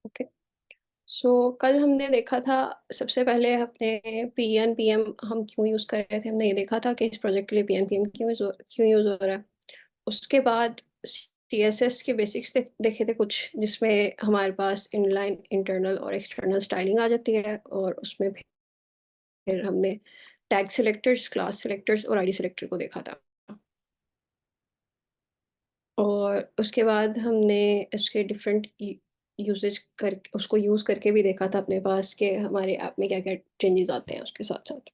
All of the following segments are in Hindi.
ओके। सो कल हमने देखा था, सबसे पहले अपने पीएन पीएम हम क्यों यूज़ कर रहे थे, हमने ये देखा था कि इस प्रोजेक्ट के लिए पीएन पीएम क्यों यूज़ हो रहा है। उसके बाद सीएसएस के बेसिक्स देखे थे कुछ, जिसमें हमारे पास इनलाइन इंटरनल और एक्सटर्नल स्टाइलिंग आ जाती है, और उसमें फिर हमने टैग सिलेक्टर्स, क्लास सिलेक्टर्स और आईडी सिलेक्टर को देखा था। और उसके बाद हमने इसके डिफरेंट यूसेज कर उसको यूज़ करके भी देखा था अपने पास कि हमारे ऐप में क्या-क्या चेंजेस आते हैं उसके साथ-साथ।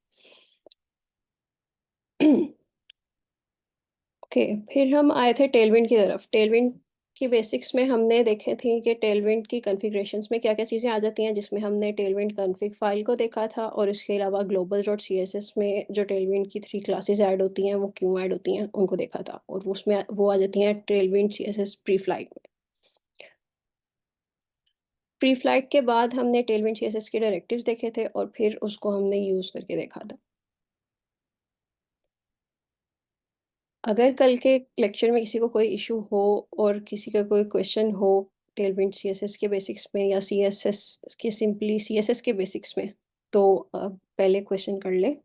ओके, फिर हम आए थे टेलविंड की तरफ। टेलविंड की बेसिक्स में हमने देखे थे कि टेलविंड की कॉन्फ़िगरेशंस में क्या-क्या चीज़ें आ जाती हैं, जिसमें हमने टेलविंड कॉन्फ़िग फ़ाइल को देखा था, और इसके अलावा ग्लोबल.सीएसएस में जो टेलविंड की 3 क्लासेस ऐड होती हैं, वो क्यों ऐड होती हैं, उनको देखा था, और उसमें वो आ जाती हैं टेलविंड सीएसएस प्री-फ्लाइट में। प्री-फ्लाइट के बाद हमने टेलविंड सीएसएस के डायरेक्टिव्स देखे थे, और फिर उसको हमने यूज़ करके देखा था। अगर कल के लेक्चर में किसी को कोई इश्यू हो और किसी का कोई क्वेश्चन हो टेलविंड सीएसएस के बेसिक्स में, या सीएसएस के सिंपली सीएसएस के बेसिक्स में, तो पहले क्वेश्चन कर लें।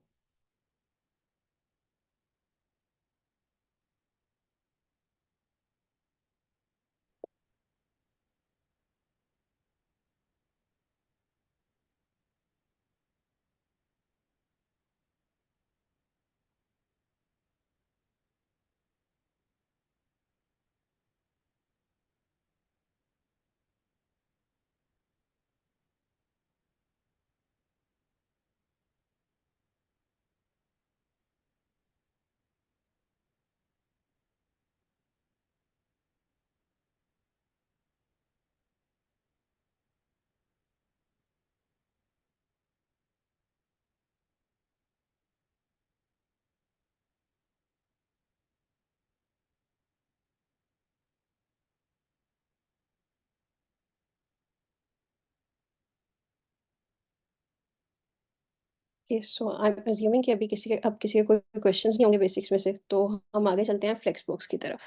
Okay, so I am assuming कि अभी किसी के कोई क्वेश्चंस नहीं होंगे बेसिक्स में से, तो हम आगे चलते हैं फ्लेक्सबॉक्स की तरफ।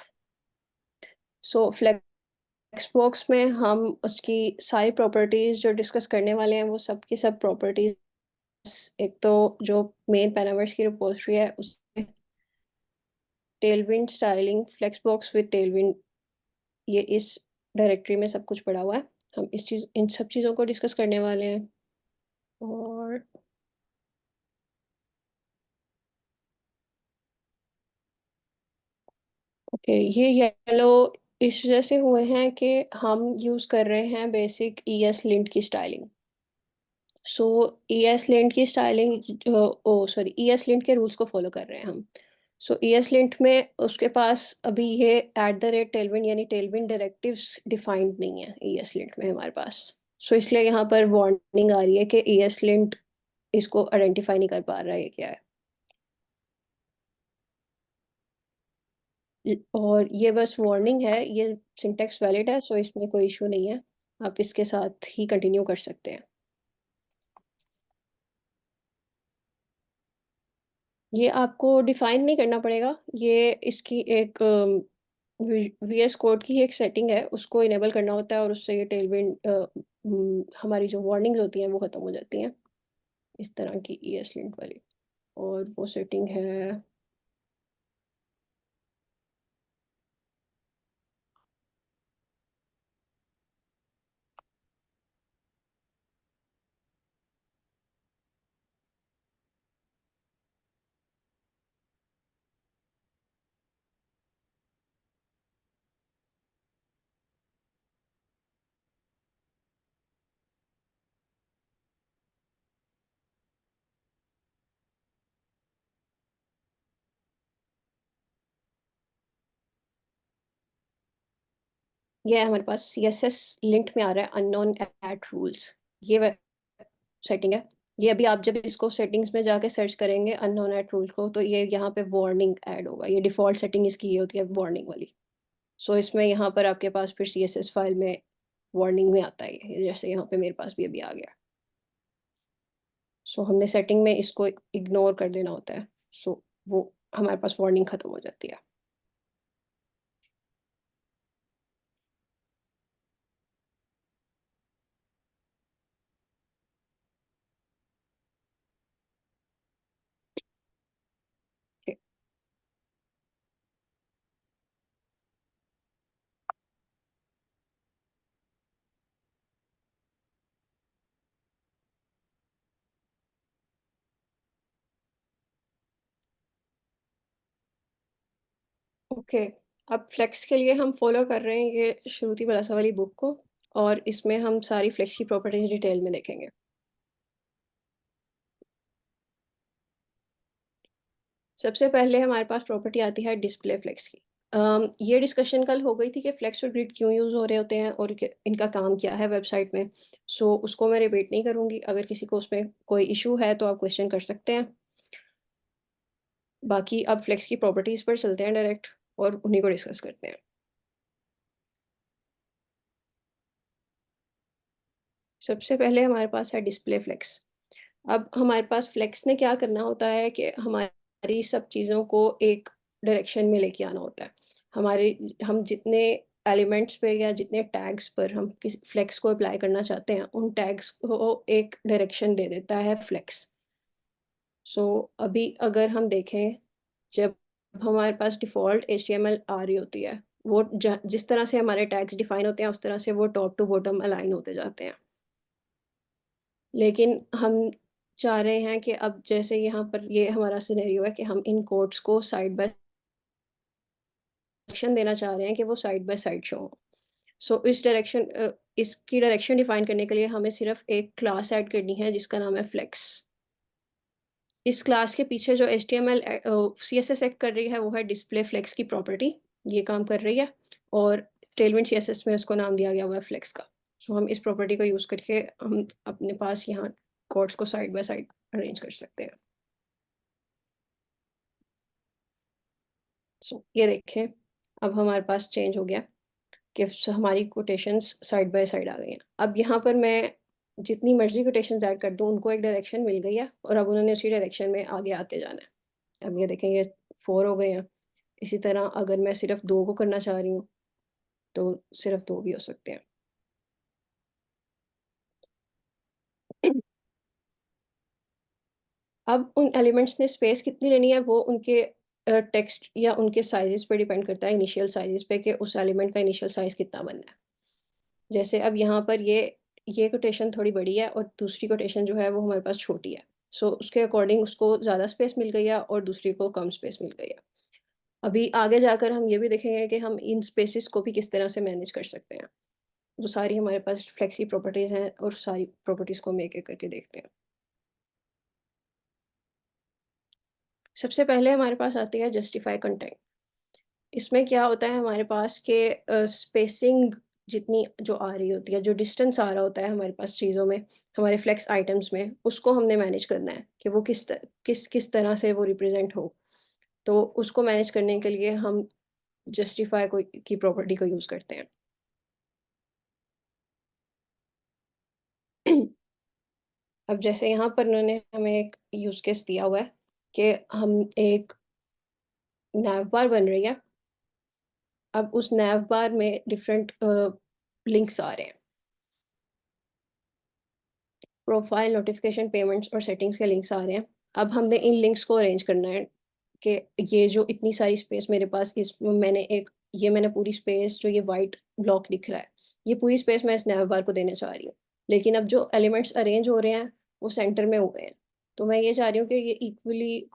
सो फ्लेक्सबॉक्स में हम उसकी सारी प्रॉपर्टीज़ जो डिस्कस करने वाले हैं, वो सब की सब प्रॉपर्टीज़, एक तो जो मेन पैनावर्स की रिपोजिटरी है उसमें Tailwind styling flexbox with Tailwind, ये इस डायरेक्टरी में सब कुछ पड़ा हुआ है। हम इन सब चीज़ों को डिस्कस करने वाले हैं। और ओके, ये येलो इस वजह से हुए हैं कि हम यूज़ कर रहे हैं बेसिक ESLint की स्टाइलिंग। सो ESLint की स्टाइलिंग, ओ सॉरी, ESLint के रूल्स को फॉलो कर रहे हैं हम। सो ESLint में उसके पास अभी ये @tailwind यानी tailwind डायरेक्टिव्स डिफाइंड नहीं है ESLint में हमारे पास। सो इसलिए यहाँ पर वार्निंग आ रही है कि ESLint इसको आइडेंटिफाई नहीं कर पा रहा है ये क्या है। और ये बस वार्निंग है, ये सिंटैक्स वैलिड है, सो इसमें कोई इशू नहीं है। आप इसके साथ ही कंटिन्यू कर सकते हैं। ये आपको डिफाइन नहीं करना पड़ेगा, ये इसकी एक VS कोड की ही एक सेटिंग है, उसको इनेबल करना होता है, और उससे ये टेलविंड हमारी जो वार्निंग्स होती हैं वो खत्म हो जाती हैं, इस तरह की ESLint वाली। और वो सेटिंग है, ये है हमारे पास CSS लिंट में आ रहा है अननोन एट रूल्स, ये सेटिंग है। ये अभी आप जब इसको सेटिंग्स में जाके सर्च करेंगे अननोन एट रूल को, तो ये यहाँ पे वार्निंग ऐड होगा। ये डिफ़ॉल्ट सेटिंग इसकी ये होती है, वार्निंग वाली। सो इसमें यहाँ पर आपके पास फिर CSS फाइल में वार्निंग में आता है ये, जैसे यहाँ पे मेरे पास भी अभी आ गया। सो हमने सेटिंग में इसको इग्नोर कर देना होता है, सो वो हमारे पास वार्निंग ख़त्म हो जाती है। ओके, अब फ्लेक्स के लिए हम फॉलो कर रहे हैं ये श्रुति बलासा वाली बुक को, और इसमें हम सारी फ्लेक्स की प्रॉपर्टीज डिटेल में देखेंगे। सबसे पहले हमारे पास प्रॉपर्टी आती है डिस्प्ले फ्लेक्स की। ये डिस्कशन कल हो गई थी कि फ्लेक्स और ग्रिड क्यों यूज़ हो रहे होते हैं और इनका काम क्या है वेबसाइट में। सो उसको मैं रिपीट नहीं करूँगी। अगर किसी को उसमें कोई इशू है तो आप क्वेश्चन कर सकते हैं। बाकी अब फ्लेक्स की प्रॉपर्टीज़ पर चलते हैं डायरेक्ट, और उन्हीं को डिस्कस करते हैं। सबसे पहले हमारे पास है डिस्प्ले फ्लेक्स। अब हमारे पास फ्लेक्स ने क्या करना होता है कि हमारी सब चीज़ों को एक डायरेक्शन में लेके आना होता है। हमारे हम जितने एलिमेंट्स पे या जितने टैग्स पर हम किस फ्लेक्स को अप्लाई करना चाहते हैं, उन टैग्स को एक डायरेक्शन दे देता है फ्लेक्स। सो अभी अगर हम देखें, जब हमारे पास डिफ़ॉल्ट एचटीएमएल आ रही होती है, वो जिस तरह से हमारे टैग्स डिफ़ाइन होते हैं, उस तरह से वो टॉप टू बॉटम अलाइन होते जाते हैं। लेकिन हम चाह रहे हैं कि अब जैसे यहाँ पर ये हमारा सिनेरियो है कि हम इन कोड्स को साइड बाय डायरेक्शन देना चाह रहे हैं कि वो साइड बाय साइड शो हो। सो इसकी डायरेक्शन डिफाइन करने के लिए हमें सिर्फ एक क्लास ऐड करनी है जिसका नाम है फ्लेक्स। इस क्लास के पीछे जो एचटीएमएल सीएसएस ऐड कर रही है वो है डिस्प्ले फ्लेक्स की प्रॉपर्टी, ये काम कर रही है, और टेलविंड सीएसएस में उसको नाम दिया गया हुआ है फ्लेक्स का। सो हम इस प्रॉपर्टी को यूज़ करके हम अपने पास यहाँ कोड्स को साइड बाय साइड अरेंज कर सकते हैं। सो ये देखें, अब हमारे पास चेंज हो गया कि हमारी कोटेशंस साइड बाय साइड आ गई हैं। अब यहाँ पर मैं जितनी मर्ज़ी कोटेशंस ऐड कर दूँ, उनको एक डायरेक्शन मिल गई है और अब उन्होंने उसी डायरेक्शन में आगे आते जाना है। अब ये देखें, ये 4 हो गए हैं। इसी तरह अगर मैं सिर्फ़ 2 को करना चाह रही हूँ, तो सिर्फ़ 2 भी हो सकते हैं। अब उन एलिमेंट्स ने स्पेस कितनी लेनी है, वो उनके टेक्स्ट या उनके साइज़ेज़ पे डिपेंड करता है, इनिशियल साइज़ेज़ पे, कि उस एलिमेंट का इनिशियल साइज़ कितना बनना है। जैसे अब यहाँ पर ये कोटेशन थोड़ी बड़ी है और दूसरी कोटेशन जो है वो हमारे पास छोटी है। सो उसके अकॉर्डिंग उसको ज़्यादा स्पेस मिल गई है और दूसरी को कम स्पेस मिल गई है। अभी आगे जाकर हम ये भी देखेंगे कि हम इन स्पेसेस को भी किस तरह से मैनेज कर सकते हैं। वो सारी हमारे पास फ्लेक्सी प्रॉपर्टीज़ हैं और सारी प्रॉपर्टीज़ को हम एक-एक करके देखते हैं। सबसे पहले हमारे पास आती है जस्टिफाई कंटेंट। इसमें क्या होता है हमारे पास कि स्पेसिंग जितनी जो आ रही होती है, जो डिस्टेंस आ रहा होता है हमारे पास चीज़ों में, हमारे फ्लेक्स आइटम्स में, उसको हमने मैनेज करना है कि वो किस तरह से वो रिप्रेज़ेंट हो। तो उसको मैनेज करने के लिए हम जस्टिफाई को की प्रॉपर्टी को यूज़ करते हैं। अब जैसे यहाँ पर उन्होंने हमें एक यूज़ केस दिया हुआ है कि हम एक नैव बार बन रही है। अब उस नैव बार में डिफरेंट लिंक्स आ रहे हैं। प्रोफाइल, नोटिफ़िकेशन, पेमेंट्स और सेटिंग्स के लिंक्स आ रहे हैं। अब हमने इन लिंक्स को अरेंज करना है कि ये जो इतनी सारी स्पेस मेरे पास, मैंने पूरी स्पेस, जो ये व्हाइट ब्लॉक दिख रहा है, ये पूरी स्पेस मैं इस नैव बार को देना चाह रही हूँ। लेकिन अब जो एलिमेंट्स अरेंज हो रहे हैं, वो सेंटर में हो गए हैं। तो मैं ये चाह रही हूँ कि ये इक्वली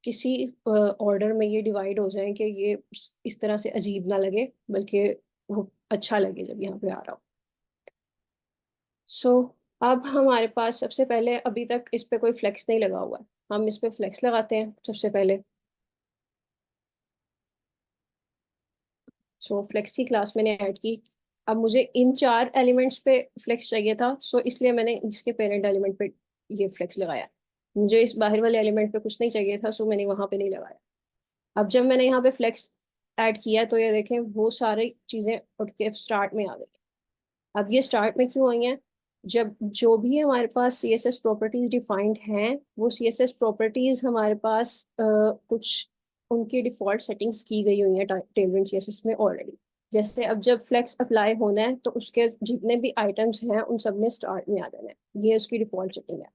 किसी ऑर्डर में ये डिवाइड हो जाएँ कि ये इस तरह से अजीब ना लगे, बल्कि वो अच्छा लगे जब यहाँ पे आ रहा हो। सो अब हमारे पास सबसे पहले, अभी तक इस पे कोई फ्लेक्स नहीं लगा हुआ है। हम इस पे फ्लेक्स लगाते हैं सबसे पहले। सो फ्लेक्स की क्लास मैंने ऐड की। अब मुझे इन 4 एलिमेंट्स पे फ्लेक्स चाहिए था, सो इसलिए मैंने इसके पेरेंट एलिमेंट पे ये फ्लेक्स लगाया। मुझे इस बाहर वाले एलिमेंट पे कुछ नहीं चाहिए था, सो मैंने वहाँ पे नहीं लगाया। अब जब मैंने यहाँ पे फ्लेक्स ऐड किया तो ये देखें, वो सारी चीज़ें उठ के स्टार्ट में आ गई। अब ये स्टार्ट में क्यों आई हैं? जब जो भी हमारे पास सीएसएस प्रॉपर्टीज डिफाइंड हैं, वो सीएसएस प्रॉपर्टीज हमारे पास कुछ उनकी डिफ़ॉल्ट सेटिंग्स की गई हुई हैं टेलविंड सीएसएस में ऑलरेडी। जैसे अब जब फ्लेक्स अप्लाई होना है तो उसके जितने भी आइटम्स हैं उन सब में स्टार्ट में आ जाना है। ये उसकी डिफ़ॉल्ट सेटिंग है,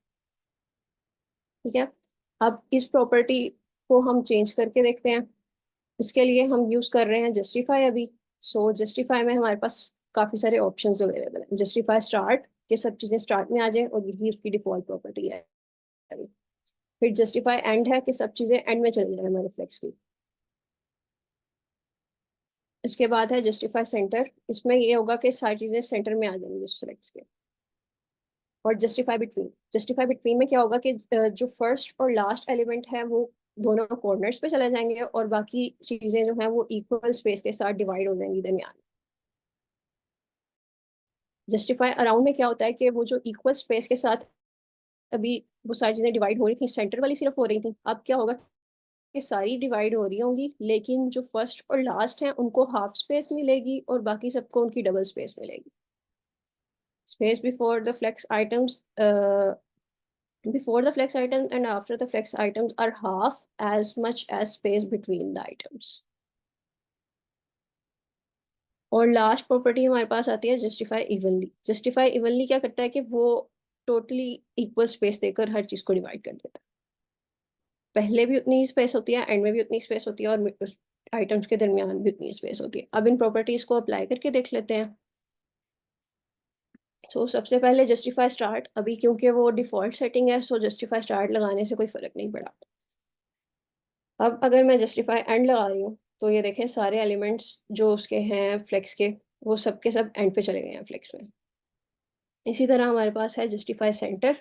ठीक है? अब इस प्रॉपर्टी को हम चेंज करके देखते हैं। इसके लिए हम यूज़ कर रहे हैं जस्टिफाई अभी। सो जस्टिफाई में हमारे पास काफ़ी सारे ऑप्शंस अवेलेबल हैं। जस्टिफाई स्टार्ट, कि सब चीज़ें स्टार्ट में आ जाएँ, और यही उसकी डिफ़ॉल्ट प्रॉपर्टी है अभी। फिर जस्टिफाई एंड है कि सब चीज़ें एंड में चली जाएँ हमारे फ्लेक्स की। इसके बाद है जस्टिफाई सेंटर। इसमें ये होगा कि सारी चीजें सेंटर में आ जाएंगी सिलेक्ट्स के। और जस्टिफाई बिटवीन में क्या होगा कि जो फर्स्ट और लास्ट एलिमेंट है वो दोनों कॉर्नर्स पे चले जाएंगे और बाकी चीजें जो है वो इक्वल स्पेस के साथ डिवाइड हो जाएंगी दरमियान। जस्टिफाई अराउंड में क्या होता है कि वो जो इक्वल स्पेस के साथ अभी वो सारी चीजें डिवाइड हो रही थी, सेंटर वाली सिर्फ हो रही थी, अब क्या होगा कि सारी डिवाइड हो रही होंगी, लेकिन जो फर्स्ट और लास्ट हैं उनको हाफ स्पेस मिलेगी और बाकी सबको उनकी डबल स्पेस मिलेगी। Space before the flex items before the flex item and after the flex items are half as much as space between the items। और लास्ट प्रॉपर्टी हमारे पास आती है जस्टिफाई इवनली। जस्टिफाई इवनली क्या करता है कि वो टोटली इक्वल स्पेस देकर हर चीज को डिवाइड कर देता है। पहले भी उतनी ही स्पेस होती है, एंड में भी उतनी स्पेस होती है, और आइटम्स के दरमियान भी उतनी स्पेस होती है। अब इन प्रॉपर्टीज को अप्लाई करके देख लेते हैं। सबसे पहले जस्टिफाई स्टार्ट, अभी क्योंकि वो डिफॉल्ट सेटिंग है सो जस्टिफाई स्टार्ट लगाने से कोई फर्क नहीं पड़ा। अब अगर मैं जस्टिफाई एंड लगा रही हूँ तो ये देखें सारे एलिमेंट्स जो उसके हैं फ्लेक्स के, वो सब के सब एंड पे चले गए हैं फ्लेक्स में। इसी तरह हमारे पास है जस्टिफाई सेंटर।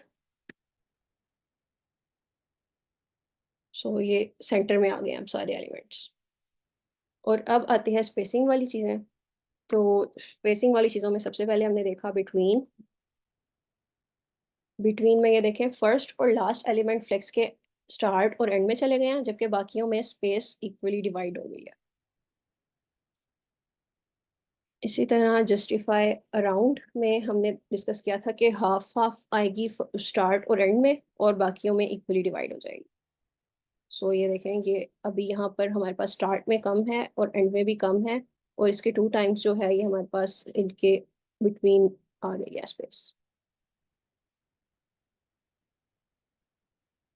ये सेंटर में आ गए हैं अब सारे एलिमेंट्स। और अब आती है स्पेसिंग वाली चीज़ें। तो स्पेसिंग वाली चीज़ों में सबसे पहले हमने देखा बिटवीन। बिटवीन में ये देखें फर्स्ट और लास्ट एलिमेंट फ्लेक्स के स्टार्ट और एंड में चले गए हैं, जबकि बाकियों में स्पेस इक्वली डिवाइड हो गई है। इसी तरह जस्टिफाई अराउंड में हमने डिस्कस किया था कि हाफ हाफ आएगी स्टार्ट और एंड में, और बाकियों में इक्वली डिवाइड हो जाएगी। ये देखें ये अभी यहाँ पर हमारे पास स्टार्ट में कम है और एंड में भी कम है, और इसके 2 टाइम्स जो है ये हमारे पास इनके बिटवीन आ गई है स्पेस।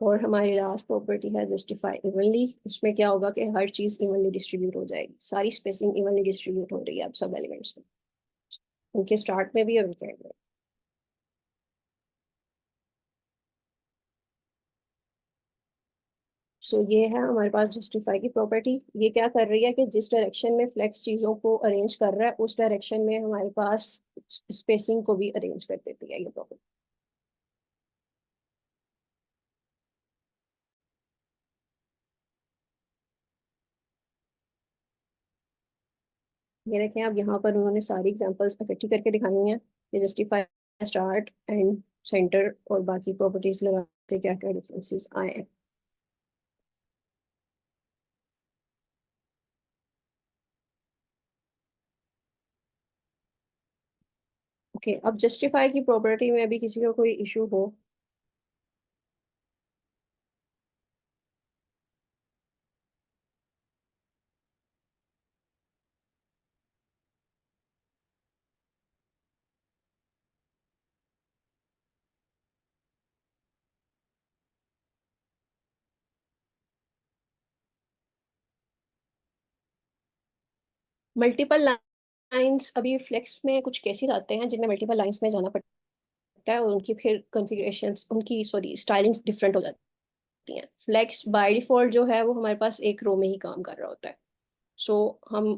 और हमारी लास्ट प्रॉपर्टी है जस्टिफाई इवनली। उसमें क्या होगा कि हर चीज इवनली डिस्ट्रीब्यूट हो जाएगी, सारी स्पेसिंग इवनली डिस्ट्रीब्यूट हो रही है अब सब एलिमेंट्स में, उनके स्टार्ट में भी और उनके एंड में। ये है हमारे पास जस्टिफाई की प्रॉपर्टी। ये क्या कर रही है कि जिस डायरेक्शन में फ्लेक्स चीजों को अरेंज कर रहा है उस डायरेक्शन में हमारे पास स्पेसिंग को भी अरेंज कर देती है ये प्रॉपर्टी। ये देखें अब यहाँ पर उन्होंने सारी एग्जांपल्स इकट्ठी करके दिखाई हुई हैं कि जस्टिफाई स्टार्ट एंड सेंटर और बाकी प्रॉपर्टीज लगाते क्या क्या डिफरेंसेस आए हैं। ओके, अब जस्टिफाई की प्रॉपर्टी में अभी किसी का कोई इशू हो। मल्टीपल लाइंस, अभी फ्लेक्स में कुछ केसेस आते हैं जिनमें मल्टीपल लाइंस में जाना पड़ता है और उनकी फिर कॉन्फ़िगरेशंस उनकी सॉरी स्टाइलिंग्स डिफरेंट हो जाती हैं। फ्लेक्स बाय डिफॉल्ट जो है वो हमारे पास एक रो में ही काम कर रहा होता है। सो हम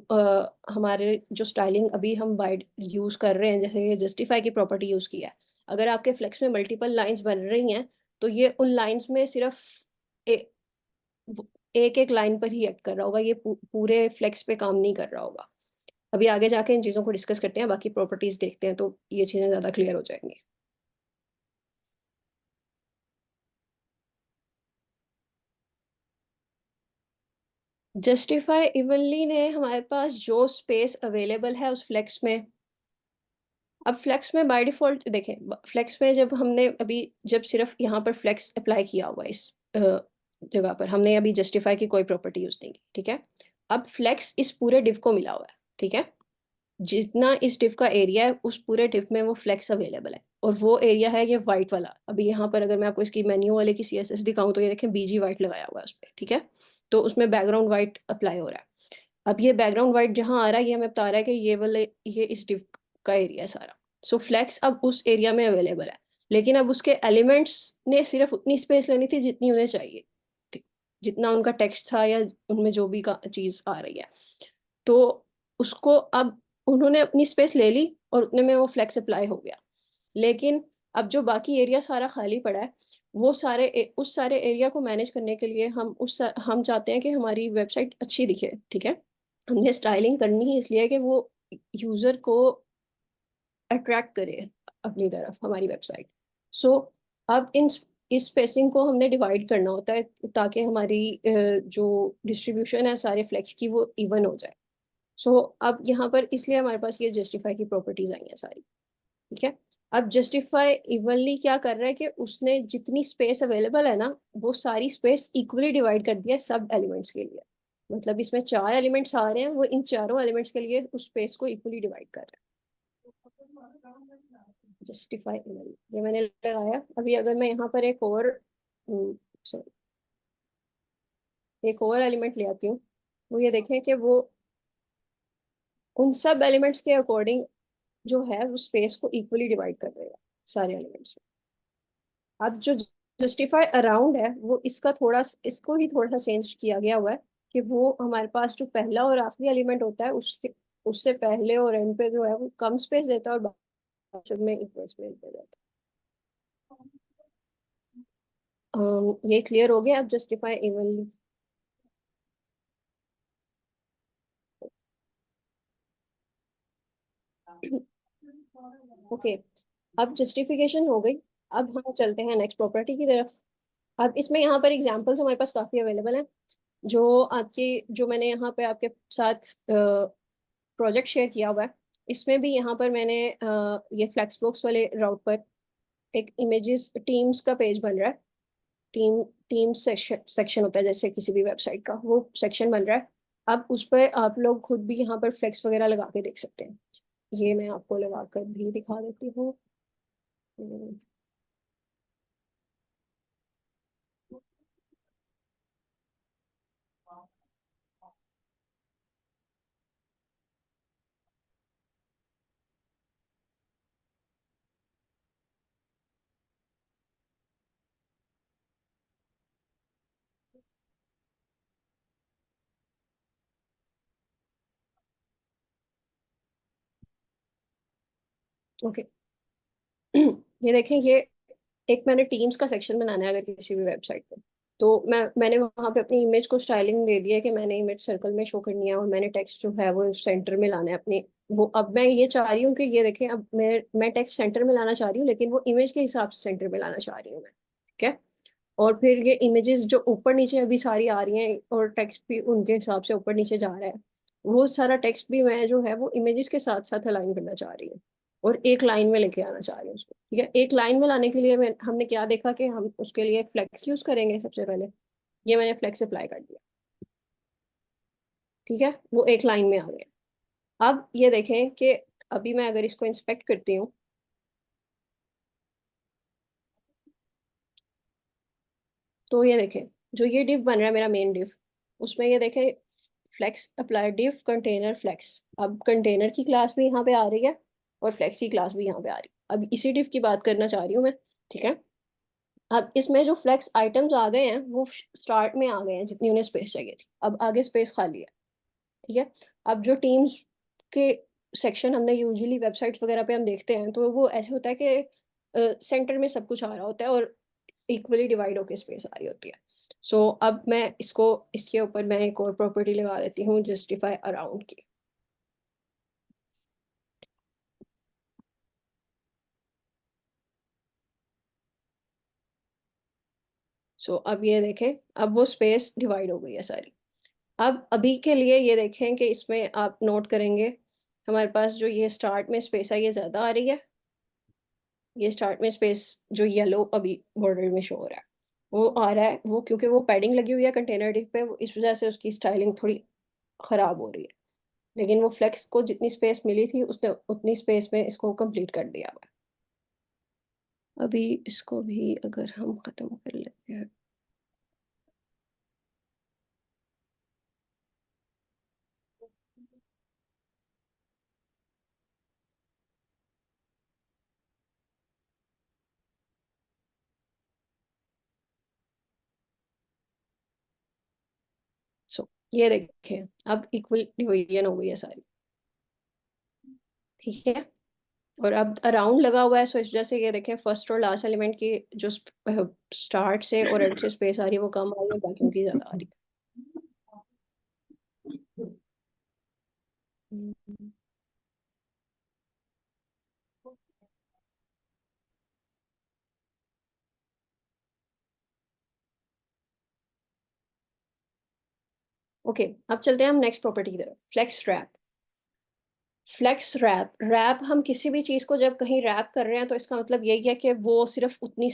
हमारे जो स्टाइलिंग अभी हम बाय यूज कर रहे हैं, जैसे ये जस्टिफाई की प्रॉपर्टी यूज की है, अगर आपके फ्लेक्स में मल्टीपल लाइंस बन रही हैं तो ये उन लाइंस में सिर्फ ए, एक एक लाइन पर ही एक्ट कर रहा होगा, ये पूरे फ्लेक्स पे काम नहीं कर रहा होगा। अभी आगे जाके इन चीज़ों को डिस्कस करते हैं, बाकी प्रॉपर्टीज देखते हैं तो ये चीज़ें ज़्यादा क्लियर हो जाएंगी। जस्टिफाई इवनली ने हमारे पास जो स्पेस अवेलेबल है उस फ्लेक्स में, अब फ्लेक्स में बाय डिफॉल्ट देखें, फ्लेक्स में जब हमने अभी जब सिर्फ यहाँ पर फ्लेक्स अप्लाई किया हुआ है इस जगह पर, हमने अभी जस्टिफाई की कोई प्रॉपर्टी यूज नहीं की, ठीक है। अब फ्लेक्स इस पूरे डिव को मिला हुआ है, ठीक है। जितना इस डिव का एरिया है उस पूरे डिव में वो फ्लेक्स अवेलेबल है, और वो एरिया है ये वाइट वाला। अभी यहाँ पर अगर मैं आपको इसकी मेन्यू वाले की सीएसएस दिखाऊं तो ये देखें बीजी वाइट लगाया हुआ है उस पर, ठीक है। तो उसमें बैकग्राउंड वाइट अप्लाई हो रहा है। अब ये बैकग्राउंड वाइट जहाँ आ रहा है ये हमें बता रहा है कि ये वाले ये इस डिव का एरिया है सारा। फ्लेक्स अब उस एरिया में अवेलेबल है, लेकिन अब उसके एलिमेंट्स ने सिर्फ उतनी स्पेस लेनी थी जितनी उन्हें चाहिए थी, जितना उनका टेक्स्ट था या उनमें जो भी चीज आ रही है। तो उसको अब उन्होंने अपनी स्पेस ले ली और उतने में वो फ्लेक्स अप्लाई हो गया। लेकिन अब जो बाकी एरिया सारा खाली पड़ा है, वो उस सारे एरिया को मैनेज करने के लिए हम चाहते हैं कि हमारी वेबसाइट अच्छी दिखे, ठीक है। हमने स्टाइलिंग करनी ही इसलिए कि वो यूजर को अट्रैक्ट करे अपनी तरफ हमारी वेबसाइट। सो अब इस स्पेसिंग को हमने डिवाइड करना होता है ताकि हमारी जो डिस्ट्रीब्यूशन है सारे फ्लेक्स की वो इवन हो जाए। सो अब यहाँ पर इसलिए हमारे पास ये जस्टिफाई की प्रॉपर्टीज आई हैं सारी, ठीक है। अब जस्टिफाई इवनली क्या कर रहा है कि उसने जितनी स्पेस अवेलेबल है ना, वो सारी स्पेस इक्वली डिवाइड कर दिया है सब एलिमेंट्स के लिए। मतलब इसमें 4 एलिमेंट्स आ रहे हैं, वो इन चारों एलिमेंट्स के लिए उस स्पेस को इक्वली डिवाइड कर रहा है। जस्टिफाई इवनली ये मैंने लगाया। अभी अगर मैं यहाँ पर सॉरी एक और एलिमेंट ले आती हूँ, वो ये देखें कि वो उन सब एलिमेंट्स के अकॉर्डिंग जो है वो स्पेस को इक्वली डिवाइड कर देगा सारे एलिमेंट्स में। अब जो जस्टिफाई अराउंड है वो इसको ही थोड़ा सा चेंज किया गया हुआ है कि वो हमारे पास जो पहला और आखिरी एलिमेंट होता है उसके उससे पहले और एंड पे जो है वो कम स्पेस देता है और बाकी सब में इक्वल स्पेस दे देता है। ये क्लियर हो गया। अब जस्टिफाई इवनली ओके। अब जस्टिफिकेशन हो गई। अब हम चलते हैं नेक्स्ट प्रॉपर्टी की तरफ। अब इसमें यहाँ पर एग्जांपल्स हमारे पास काफी अवेलेबल हैं। जो मैंने यहाँ पे आपके साथ प्रोजेक्ट शेयर किया हुआ है, इसमें भी यहाँ पर मैंने ये फ्लेक्सबॉक्स वाले राउट पर एक इमेजेस टीम्स का पेज बन रहा है। टीम टीम सेक्शन होता है जैसे किसी भी वेबसाइट का, वो सेक्शन बन रहा है। अब उस पर आप लोग खुद भी यहाँ पर फ्लेक्स वगैरह लगा के देख सकते हैं। ये मैं आपको लगा कर भी दिखा देती हूँ। ओके। ये देखें, ये एक मैंने टीम्स का सेक्शन बनाना है अगर किसी भी वेबसाइट पे। तो मैंने वहां पे अपनी इमेज को स्टाइलिंग दे दी है कि मैंने इमेज सर्कल में शो करनी है और मैंने टेक्स्ट जो है वो सेंटर में लाना है अपने। वो अब मैं ये चाह रही हूँ कि ये देखें, अब मैं टेक्स्ट सेंटर में लाना चाह रही हूँ लेकिन वो इमेज के हिसाब से सेंटर में लाना चाह रही हूँ मैं, ठीक है। और फिर ये इमेजेस जो ऊपर नीचे अभी सारी आ रही हैं और टेक्स्ट भी उनके हिसाब से ऊपर नीचे जा रहा है, वो सारा टेक्स्ट भी मैं जो है वो इमेजेस के साथ साथ अलाइन करना चाह रही हूँ और एक लाइन में लेके आना चाह रही हूँ उसको, ठीक है। एक लाइन में लाने के लिए हमने क्या देखा कि हम उसके लिए फ्लेक्स यूज करेंगे सबसे पहले। ये मैंने फ्लेक्स अप्लाई कर दिया, ठीक है। वो एक लाइन में आ गया। अब ये देखें कि अभी मैं अगर इसको इंस्पेक्ट करती हूँ, तो ये देखें जो ये डिव बन रहा है मेरा मेन डिव, उसमें ये देखें flex apply div container flex. अब कंटेनर की क्लास भी यहाँ पे आ रही है और फ्लेक्स की क्लास भी यहाँ पे आ रही है। अब इसी डिव की बात करना चाह रही हूँ मैं, ठीक है। अब इसमें जो फ्लेक्स आइटम्स आ गए हैं वो स्टार्ट में आ गए हैं जितनी उन्हें स्पेस चाहिए थी, अब आगे स्पेस खाली है, ठीक है। अब जो टीम्स के सेक्शन हमने यूजुअली वेबसाइट्स वगैरह पे हम देखते हैं तो वो ऐसे होता है कि सेंटर में सब कुछ आ रहा होता है और इक्वली डिवाइड होकर स्पेस आ रही होती है। सो अब मैं इसको इसके ऊपर मैं एक और प्रॉपर्टी लगा देती हूँ जस्टिफाई अराउंड की। सो अब ये देखें, अब वो स्पेस डिवाइड हो गई है सारी। अब अभी के लिए ये देखें कि इसमें आप नोट करेंगे हमारे पास जो ये स्टार्ट में स्पेस है ये ज़्यादा आ रही है। ये स्टार्ट में स्पेस जो येलो अभी बॉर्डर में शो हो रहा है वो आ रहा है, वो क्योंकि वो पैडिंग लगी हुई है कंटेनर डिव पे, इस वजह से उसकी स्टाइलिंग थोड़ी ख़राब हो रही है। लेकिन वो फ्लेक्स को जितनी स्पेस मिली थी उसने उतनी स्पेस में इसको कंप्लीट कर दिया हुआ है। अभी इसको भी अगर हम ख़त्म कर लेते हैं। सो ये देखें अब इक्वल डिवीजन हो गई है सारी। ठीक है। और अब अराउंड लगा हुआ है, सो इस वजह से ये देखें फर्स्ट और लास्ट एलिमेंट की जो स्टार्ट से और एंड से स्पेस आ रही है वो कम आ रही है, बाकियों की ज्यादा आ रही है। ओके, अब चलते हैं हम नेक्स्ट प्रॉपर्टी की तरफ, flex wrap. Flex wrap, wrap हम किसी भी चीज को जब कहीं रैप कर रहे हैं तो इसका मतलब यही है कि वो सिर्फ उतनी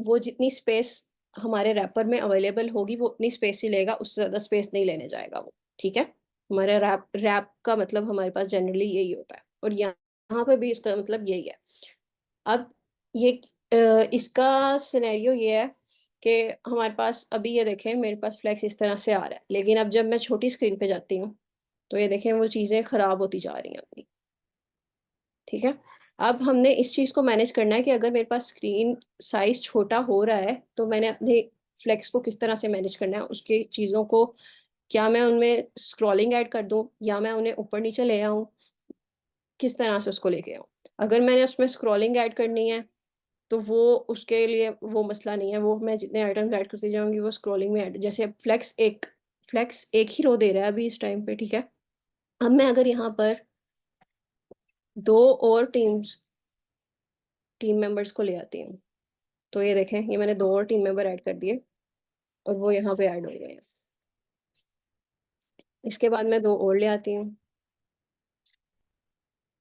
वो जितनी स्पेस हमारे रैपर में अवेलेबल होगी वो उतनी स्पेस ही लेगा, उससे ज्यादा स्पेस नहीं लेने जाएगा वो। ठीक है, हमारा रैप रैप का मतलब हमारे पास जनरली यही होता है, और यहाँ पे भी इसका मतलब यही है। अब ये इसका सिनेरियो ये है कि हमारे पास अभी ये देखें मेरे पास फ्लैक्स इस तरह से आ रहा है, लेकिन अब जब मैं छोटी स्क्रीन पे जाती हूँ तो ये देखें वो चीज़ें ख़राब होती जा रही हैं अपनी। ठीक है, अब हमने इस चीज़ को मैनेज करना है कि अगर मेरे पास स्क्रीन साइज छोटा हो रहा है तो मैंने अपने फ्लेक्स को किस तरह से मैनेज करना है, उसकी चीज़ों को क्या मैं उनमें स्क्रॉलिंग ऐड कर दूं या मैं उन्हें ऊपर नीचे ले आऊं, किस तरह से उसको लेके आऊं। अगर मैंने उसमें स्क्रॉलिंग ऐड करनी है तो वो उसके लिए वो मसला नहीं है, वो मैं जितने आइटम्स ऐड करती जाऊंगी वो स्क्रॉलिंग में ऐड, जैसे अब फ्लेक्स एक ही रो दे रहा है अभी इस टाइम पे। ठीक है, अब मैं अगर यहाँ पर दो और टीम मेंबर्स को ले आती हूँ तो ये देखें ये मैंने दो और टीम मेंबर ऐड कर दिए और वो यहाँ पे ऐड हो गए हैं। इसके बाद मैं दो और ले आती हूँ।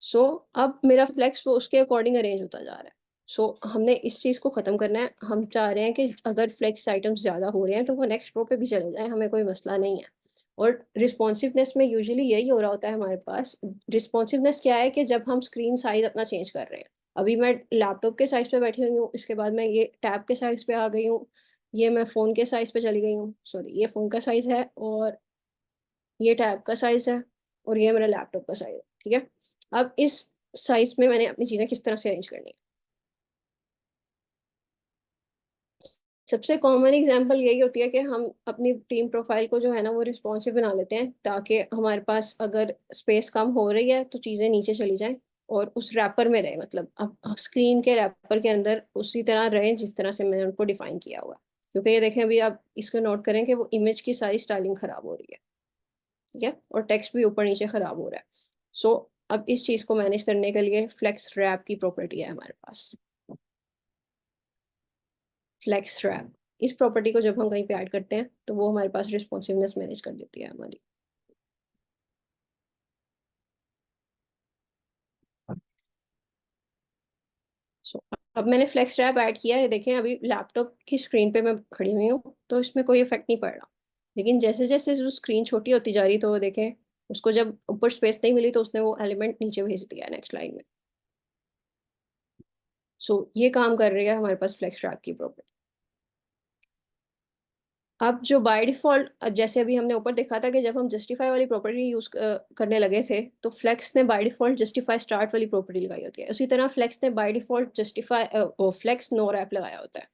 सो अब मेरा फ्लेक्स वो उसके अकॉर्डिंग अरेंज होता जा रहा है। हमने इस चीज़ को ख़त्म करना है, हम चाह रहे हैं कि अगर फ्लेक्स आइटम्स ज़्यादा हो रहे हैं तो वो नेक्स्ट रो पे भी चले जाए, हमें कोई मसला नहीं है। और रिस्पॉन्सिवनेस में यूजुअली यही हो रहा होता है हमारे पास। रिस्पॉन्सिवनेस क्या है कि जब हम स्क्रीन साइज अपना चेंज कर रहे हैं, अभी मैं लैपटॉप के साइज पे बैठी हुई हूँ, इसके बाद मैं ये टैब के साइज पे आ गई हूँ, ये मैं फ़ोन के साइज पे चली गई हूँ, सॉरी ये फ़ोन का साइज है और ये टैब का साइज है और ये मेरा लैपटॉप का साइज है। ठीक है, अब इस साइज में मैंने अपनी चीज़ें किस तरह से अरेंज करनी है। सबसे कॉमन एग्जांपल यही होती है कि हम अपनी टीम प्रोफाइल को जो है ना वो रिस्पॉन्सिव बना लेते हैं, ताकि हमारे पास अगर स्पेस कम हो रही है तो चीज़ें नीचे चली जाएं और उस रैपर में रहे, मतलब अब स्क्रीन के रैपर के अंदर उसी तरह रहें जिस तरह से मैंने उनको डिफाइन किया हुआ है। क्योंकि ये देखें अभी आप इसको नोट करें कि वो इमेज की सारी स्टाइलिंग खराब हो रही है। ठीक है, और टेक्स्ट भी ऊपर नीचे खराब हो रहा है। सो अब इस चीज़ को मैनेज करने के लिए फ्लेक्स रैप की प्रॉपर्टी है हमारे पास। फ्लेक्स रैप, इस प्रॉपर्टी को जब हम कहीं पे ऐड करते हैं तो वो हमारे पास रिस्पॉन्सिवनेस मैनेज कर देती है हमारी। सो अब मैंने फ्लेक्स रैप ऐड किया है, देखें अभी लैपटॉप की स्क्रीन पे मैं खड़ी हुई हूँ तो इसमें कोई इफेक्ट नहीं पड़ रहा, लेकिन जैसे जैसे वो स्क्रीन छोटी होती जा रही तो वो देखें उसको जब ऊपर स्पेस नहीं मिली तो उसने वो एलिमेंट नीचे भेज दिया नेक्स्ट लाइन में। ये काम कर रही है हमारे पास फ्लेक्स रैप की प्रॉपर्टी। अब जो बाय डिफॉल्ट, जैसे अभी हमने ऊपर देखा था कि जब हम जस्टिफाई वाली प्रॉपर्टी यूज करने लगे थे तो फ्लेक्स ने बाय डिफॉल्ट जस्टिफाई स्टार्ट वाली प्रॉपर्टी लगाई होती है, उसी तरह फ्लेक्स ने by default justify flex no wrap लगाया होता है।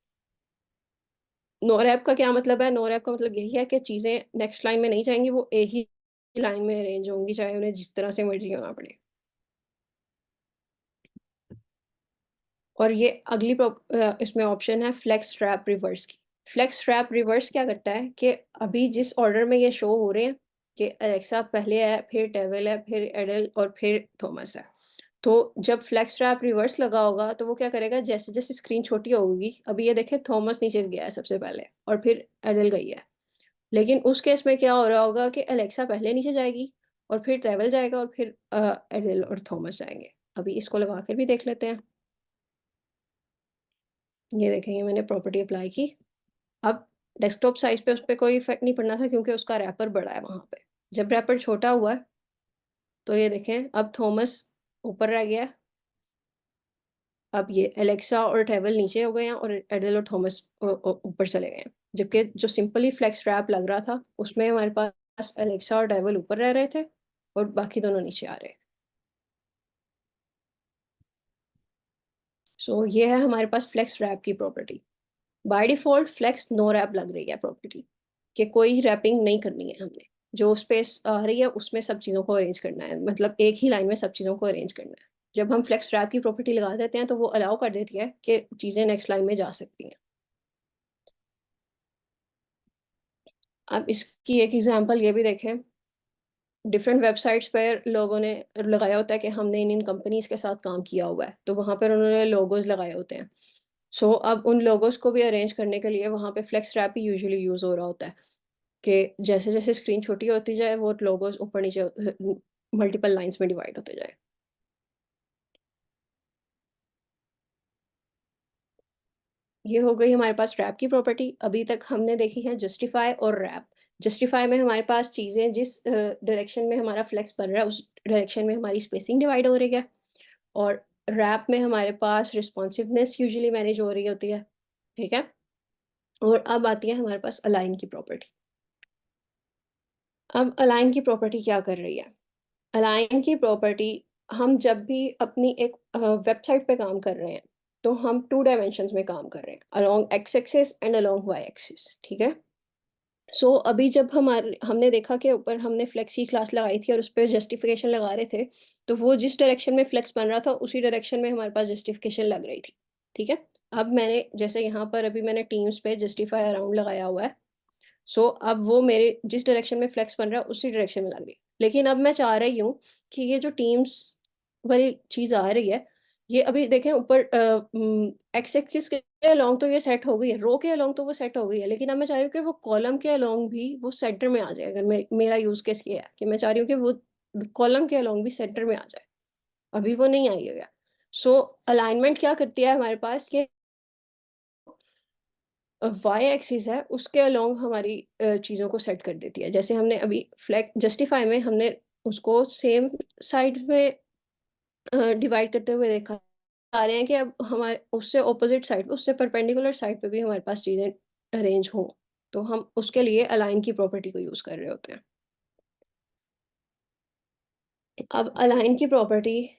नो रैप का क्या मतलब है, नो रैप का मतलब यही है कि चीजें नेक्स्ट लाइन में नहीं जाएंगी, वो एक ही लाइन में अरेंज होंगी चाहे उन्हें जिस तरह से मर्जी होना पड़े। और ये अगली इसमें ऑप्शन है फ्लेक्स रैप रिवर्स की। फ्लेक्स रैप रिवर्स क्या करता है कि अभी जिस ऑर्डर में ये शो हो रहे हैं कि अलेक्सा पहले है, फिर टेबल है, फिर एडल और फिर थॉमस है, तो जब फ्लेक्स रैप रिवर्स लगा होगा तो वो क्या करेगा, जैसे जैसे स्क्रीन छोटी होगी, अभी ये देखें थॉमस नीचे गया है सबसे पहले और फिर एडल गई है, लेकिन उस केस में क्या हो रहा होगा कि अलेक्सा पहले नीचे जाएगी और फिर ट्रेवल जाएगा और फिर एडल और थॉमस जाएंगे। अभी इसको लगा कर भी देख लेते हैं। ये देखेंगे मैंने प्रॉपर्टी अप्लाई की। अब डेस्कटॉप साइज पे उस पर कोई इफेक्ट नहीं पड़ना था क्योंकि उसका रैपर बड़ा है वहां पे। जब रैपर छोटा हुआ है तो ये देखें अब थॉमस ऊपर रह गया है, अब ये एलेक्सा और टेबल नीचे हो गए हैं और एडल और थॉमस ऊपर चले गए हैं। जबकि जो सिंपली फ्लेक्स रैप लग रहा था उसमें हमारे पास एलेक्सा और टेबल ऊपर रह रहे थे और बाकी दोनों नीचे आ रहे थे। ये है हमारे पास फ्लेक्स रैप की property. By default flex no wrap लग रही है प्रॉपर्टी कि कोई रैपिंग नहीं करनी है हमने। जो स्पेस आ रही है उसमें सब चीज़ों को अरेंज करना है, मतलब एक ही लाइन में सब चीज़ों को अरेंज करना है। जब हम फ्लेक्स रैप की प्रॉपर्टी लगा देते हैं तो वो अलाउ कर देती है कि चीज़ें नेक्स्ट लाइन में जा सकती हैं। अब इसकी एक एग्ज़ाम्पल ये भी देखें, डिफरेंट वेबसाइट्स पर लोगों ने लगाया होता है कि हमने इन कंपनीज़ के साथ काम किया हुआ है, तो वहाँ पर उन्होंने लोगोज़ लगाए होते हैं। सो अब उन लोगोज़ को भी अरेंज करने के लिए वहाँ पे फ्लेक्स रैप ही यूजुअली यूज़ हो रहा होता है, कि जैसे-जैसे स्क्रीन छोटी होती जाए वो लोगोज़ ऊपर-नीचे मल्टीपल लाइन्स में डिवाइड होते जाए। ये हो गई हमारे पास रैप की प्रॉपर्टी। अभी तक हमने देखी है जस्टिफाई और रैप। जस्टिफाई में हमारे पास चीज़ें जिस डायरेक्शन में हमारा फ्लेक्स बन रहा है, उस डायरेक्शन में हमारी स्पेसिंग डिवाइड हो रही है, और रैप में हमारे पास रिस्पॉन्सिवनेस यूजुअली मैनेज हो रही होती है, ठीक है? और अब आती है हमारे पास अलाइन की प्रॉपर्टी। अब अलाइन की प्रॉपर्टी क्या कर रही है? अलाइन की प्रॉपर्टी, हम जब भी अपनी एक वेबसाइट पे काम कर रहे हैं, तो हम 2 डायमेंशंस में काम कर रहे हैं, along X axis and along Y axis, ठीक है? अभी जब हमने देखा कि ऊपर हमने फ्लेक्स की क्लास लगाई थी और उस पे जस्टिफिकेशन लगा रहे थे, तो वो जिस डायरेक्शन में फ्लेक्स बन रहा था, उसी डायरेक्शन में हमारे पास जस्टिफिकेशन लग रही थी, ठीक है? अब मैंने जैसे यहाँ पर अभी मैंने टीम्स पे जस्टिफाई अराउंड लगाया हुआ है, अब वो मेरे जिस डायरेक्शन में फ्लेक्स बन रहा है उसी डायरेक्शन में लग रही है। लेकिन अब मैं चाह रही हूँ कि ये जो टीम्स वाली चीज़ आ रही है, ये अभी देखें ऊपर एक्स एक्सिस के अलोंग तो ये सेट हो गई है, रो के अलोंग तो वो सेट हो गई है, लेकिन अब मैं चाह रही हूँ कि वो कॉलम के अलोंग भी वो सेंटर में आ जाए। अगर मेरा यूज़ केस ये है कि मैं चाह रही हूँ कि वो कॉलम के अलोंग भी सेंटर में आ जाए। अभी वो नहीं आई हुई है। सो अलाइनमेंट क्या करती है हमारे पास कि वाई एक्सिस है, उसके अलोंग हमारी चीज़ों को सेट कर देती है। जैसे हमने अभी फ्लैग जस्टिफाई में हमने उसको सेम साइड में डिवाइड करते हुए देखा। आ रहे हैं कि अब हमारे उससे अपोज़िट साइड पे, उससे परपेंडिकुलर साइड पे भी हमारे पास चीज़ें अरेंज हों, तो हम उसके लिए अलाइन की प्रॉपर्टी को यूज़ कर रहे होते हैं। अब अलाइन की प्रॉपर्टी,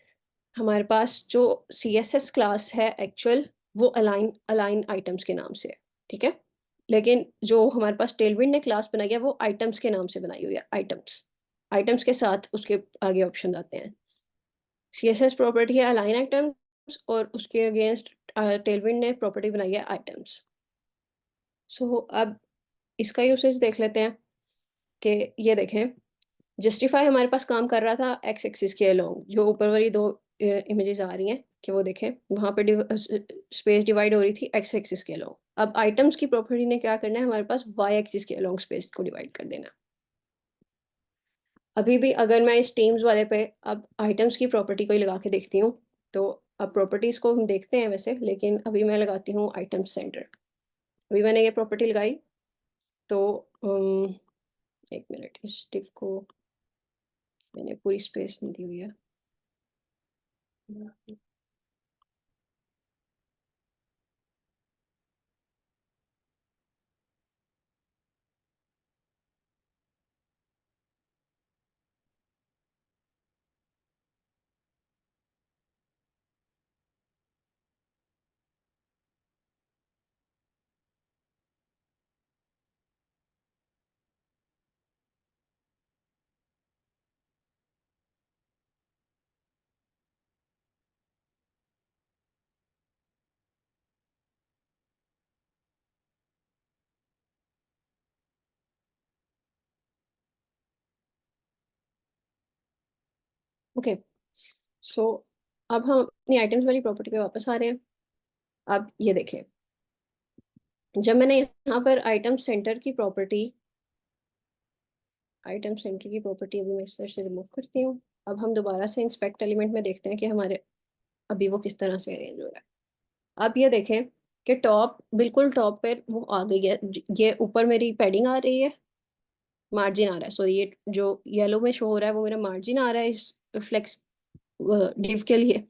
हमारे पास जो सीएसएस क्लास है एक्चुअल, वो अलाइन अलाइन आइटम्स के नाम से है, ठीक है? लेकिन जो हमारे पास टेलविंड ने क्लास बनाई है वो आइटम्स के नाम से बनाई हुई है, आइटम्स। आइटम्स के साथ उसके आगे ऑप्शन आते हैं। सीएसएस प्रॉपर्टी है अलाइन आइटम्स, और उसके अगेंस्ट टेलविंड ने प्रॉपर्टी बनाई है आइटम्स। अब इसका यूसेज देख लेते हैं कि ये देखें, जस्टिफाई हमारे पास काम कर रहा था एक्स एक्सिस के अलोंग, जो ऊपर वाली 2 इमेजेस आ रही हैं कि वो देखें, वहाँ पे स्पेस डिवाइड हो रही थी एक्स एक्सिस के अलोंग। अब आइटम्स की प्रॉपर्टी ने क्या करना है, हमारे पास वाई एक्सिस के अलोंग स्पेस को डिवाइड कर देना। अभी भी अगर मैं इस टीम्स वाले पे अब आइटम्स की प्रॉपर्टी को ही लगा के देखती हूँ, तो अब प्रॉपर्टीज़ को हम देखते हैं वैसे, लेकिन अभी मैं लगाती हूँ आइटम सेंटर। अभी मैंने ये प्रॉपर्टी लगाई, तो 1 मिनट, इस डिव को मैंने पूरी स्पेस नहीं दी हुई है। ओके, सो अब हम अपनी आइटम्स वाली प्रॉपर्टी पे वापस आ रहे हैं। अब ये देखें, जब मैंने यहाँ पर आइटम सेंटर की प्रॉपर्टी अभी मैं इस तरह से रिमूव करती हूँ। अब हम दोबारा से इंस्पेक्ट एलिमेंट में देखते हैं कि हमारे अभी वो किस तरह से अरेंज हो रहा है। अब ये देखें कि टॉप, बिल्कुल टॉप पे वो आ गई है, ये ऊपर मेरी पैडिंग आ रही है, मार्जिन आ रहा है, सॉरी, ये जो येलो में शो हो रहा है वो मेरा मार्जिन आ रहा है इस फ्लेक्स डिव के लिए,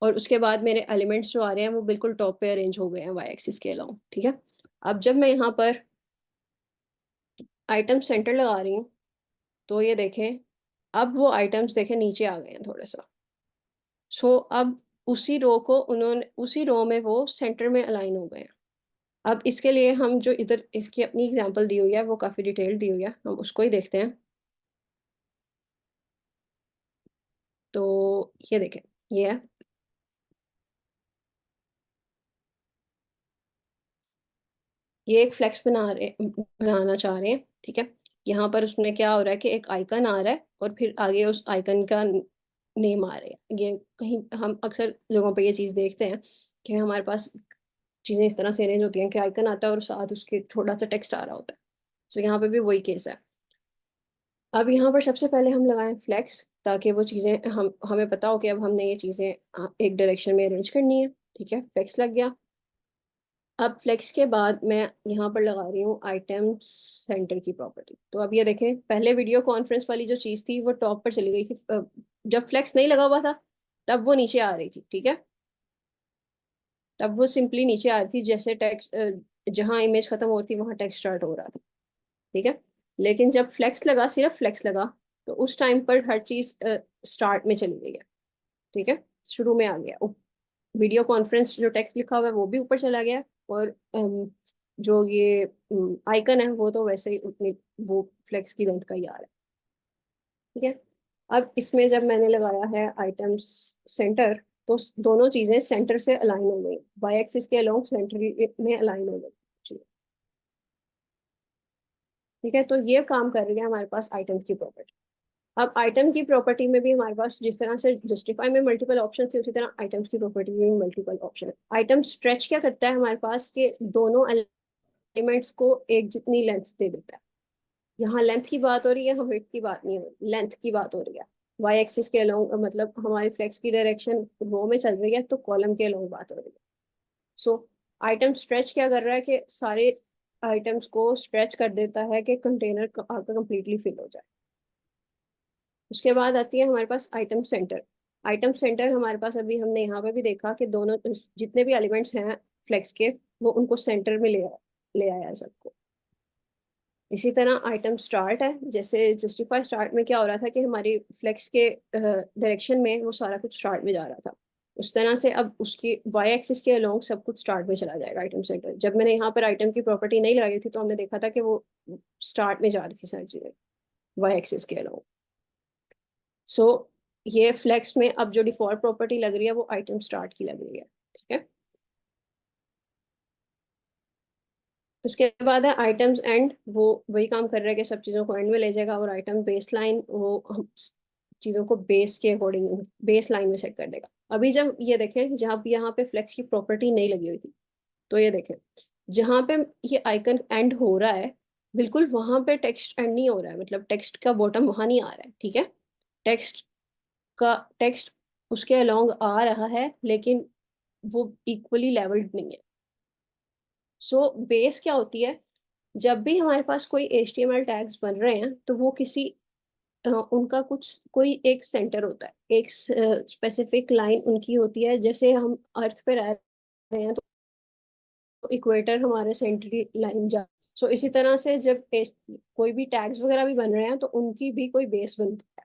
और उसके बाद मेरे एलिमेंट्स जो आ रहे हैं वो बिल्कुल टॉप पे अरेंज हो गए हैं वाई एक्सिस के अलोंग, ठीक है? अब जब मैं यहाँ पर आइटम सेंटर लगा रही हूँ, तो ये देखें, अब वो आइटम्स देखें नीचे आ गए हैं थोड़ा-सा। अब उसी रो में वो सेंटर में अलाइन हो गए हैं। अब इसके लिए हम जो इधर इसकी अपनी एग्ज़ाम्पल दी हुई है, वो काफ़ी डिटेल्ड दी हुई है, हम उसको ही देखते हैं। तो ये देखें, ये है, ये एक फ्लेक्स बनाना चाह रहे हैं, ठीक है। यहाँ पर उसमें क्या हो रहा है कि एक आइकन आ रहा है और फिर आगे उस आइकन का नेम आ रहा है। ये कहीं हम अक्सर लोगों पे ये चीज़ देखते हैं कि हमारे पास चीज़ें इस तरह से अरेंज होती हैं कि आइकन आता है और साथ उसके थोड़ा सा टेक्स्ट आ रहा होता है। सो यहाँ पे भी वही केस है। अब यहाँ पर सबसे पहले हम लगाएं फ्लेक्स, ताकि वो चीज़ें हमें पता हो कि अब हमने ये चीज़ें एक डायरेक्शन में अरेंज करनी है, ठीक है। फ्लेक्स लग गया। अब फ्लेक्स के बाद मैं यहाँ पर लगा रही हूँ आइटम सेंटर की प्रॉपर्टी। तो अब ये देखें, पहले वीडियो कॉन्फ्रेंस वाली जो चीज़ थी वो टॉप पर चली गई थी, जब फ्लेक्स नहीं लगा हुआ था तब वो नीचे आ रही थी, ठीक है। तब वो सिंपली नीचे आ रही थी, जैसे टेक्स्ट जहाँ इमेज खत्म हो रही थी वहां टेक्स्ट स्टार्ट हो रहा था, ठीक है। लेकिन जब फ्लेक्स लगा, सिर्फ फ्लेक्स लगा, तो उस टाइम पर हर चीज स्टार्ट में चली गई है, ठीक है। शुरू में आ गया वीडियो कॉन्फ्रेंस, जो टेक्स्ट लिखा हुआ है वो भी ऊपर चला गया, और जो ये आइकन है वो तो वैसे ही उतनी, वो फ्लेक्स की लेंथ का ही आ रहा है, ठीक है। अब इसमें जब मैंने लगाया है आइटम्स सेंटर, तो दोनों चीजें सेंटर से अलाइन हो गई, वाई एक्सिस के अलोंग सेंटर में अलाइन हो गई, ठीक है। तो ये काम कर रही है हमारे पास आइटम की प्रॉपर्टी। अब आइटम की प्रॉपर्टी में भी हमारे पास जिस तरह से जस्टिफाई में मल्टीपल ऑप्शन थे, उसी तरह आइटम्स की प्रॉपर्टी में भी मल्टीपल ऑप्शन है। आइटम स्ट्रेच क्या करता है हमारे पास, के दोनों एलिमेंट्स को एक जितनी लेंथ दे देता है। यहाँ लेंथ की बात हो रही है, हम विड्थ की बात नहीं हो रही, लेंथ की बात हो रही है। वाई एक्सिस के अलोंग, मतलब हमारी फ्लेक्स की डायरेक्शन रो में चल रही है, तो कॉलम के अलोंग बात हो रही है। सो आइटम स्ट्रेच क्या कर रहा है कि सारे आइटम्स को स्ट्रेच कर देता है कि कंटेनर आपका कंप्लीटली फिल हो जाए। उसके बाद आती है हमारे पास आइटम सेंटर। आइटम सेंटर हमारे पास, अभी हमने यहाँ पे भी देखा कि दोनों जितने भी एलिमेंट्स हैं फ्लेक्स के, वो उनको सेंटर में ले आया है सबको। इसी तरह आइटम स्टार्ट है, जैसे जस्टिफाई स्टार्ट में क्या हो रहा था कि हमारी फ्लेक्स के डायरेक्शन में वो सारा कुछ स्टार्ट में जा रहा था, उस तरह से अब उसकी वाई एक्सिस के अलोंग सब कुछ स्टार्ट में चला जाएगा आइटम सेंटर। जब मैंने यहाँ पर आइटम की प्रॉपर्टी नहीं लगाई थी तो हमने देखा था कि वो स्टार्ट में जा रही थी सारी चीजें वाई एक्सिस के अलोंग। सो ये फ्लेक्स में अब जो डिफॉल्ट प्रॉपर्टी लग रही है वो आइटम स्टार्ट की लग रही है, ठीक है। उसके बाद है आइटम्स एंड, वो वही काम कर रहा है कि सब चीज़ों को एंड में ले जाएगा, और आइटम बेस लाइन वो हम चीज़ों को बेस के अकॉर्डिंग बेस लाइन में सेट कर देगा। अभी जब ये देखें, जहाँ यहाँ पे फ्लेक्स की प्रॉपर्टी नहीं लगी हुई थी, तो ये देखें जहाँ पे ये आइकन एंड हो रहा है, बिल्कुल वहां पे टेक्स्ट एंड नहीं हो रहा है, मतलब टेक्स्ट का बॉटम वहां नहीं आ रहा है, ठीक है। टेक्स्ट का टेक्स्ट उसके अलोंग आ रहा है, लेकिन वो इक्वली लेवल्ड नहीं है। सो बेस क्या होती है, जब भी हमारे पास कोई HTML टैग्स बन रहे हैं तो वो किसी उनका कुछ कोई एक सेंटर होता है, एक स्पेसिफिक लाइन उनकी होती है। जैसे हम अर्थ पे रह रहे हैं तो इक्वेटर हमारे सेंट्री लाइन जा, सो इसी तरह से जब कोई भी टैग्स वगैरह भी बन रहे हैं तो उनकी भी कोई बेस बनती है।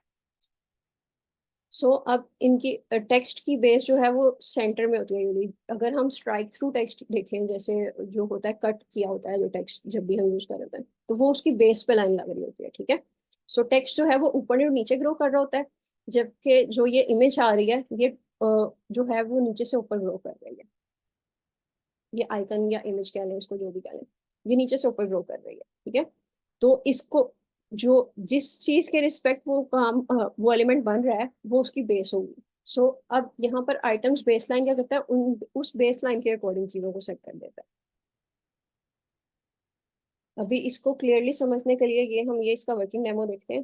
अब इनकी टेक्स्ट की बेस जो है वो सेंटर में होती है यूजली। अगर हम स्ट्राइक थ्रू टेक्स्ट देखें, जैसे जो होता है कट किया होता है जो टेक्स्ट जब भी हम यूज कर रहे हैं, तो वो उसकी बेस पे लाइन लग रही होती है, ठीक है। टेक्स्ट जो है वो ऊपर और नीचे ग्रो कर रहा होता है, जबकि जो ये इमेज आ रही है ये जो है वो नीचे से ऊपर ग्रो कर रही है। ये आइकन या इमेज कह लें, इसको जो भी कह लें, ये नीचे से ऊपर ग्रो कर रही है, ठीक है। तो इसको जो जिस चीज के रिस्पेक्ट वो काम वो एलिमेंट बन रहा है वो उसकी बेस होगी। अब यहाँ पर आइटम्स बेस लाइन क्या करता है, उस बेस लाइन के अकॉर्डिंग चीजों को सेट कर देता है। अभी इसको क्लियरली समझने के लिए ये हम ये इसका वर्किंग डेमो देखते हैं।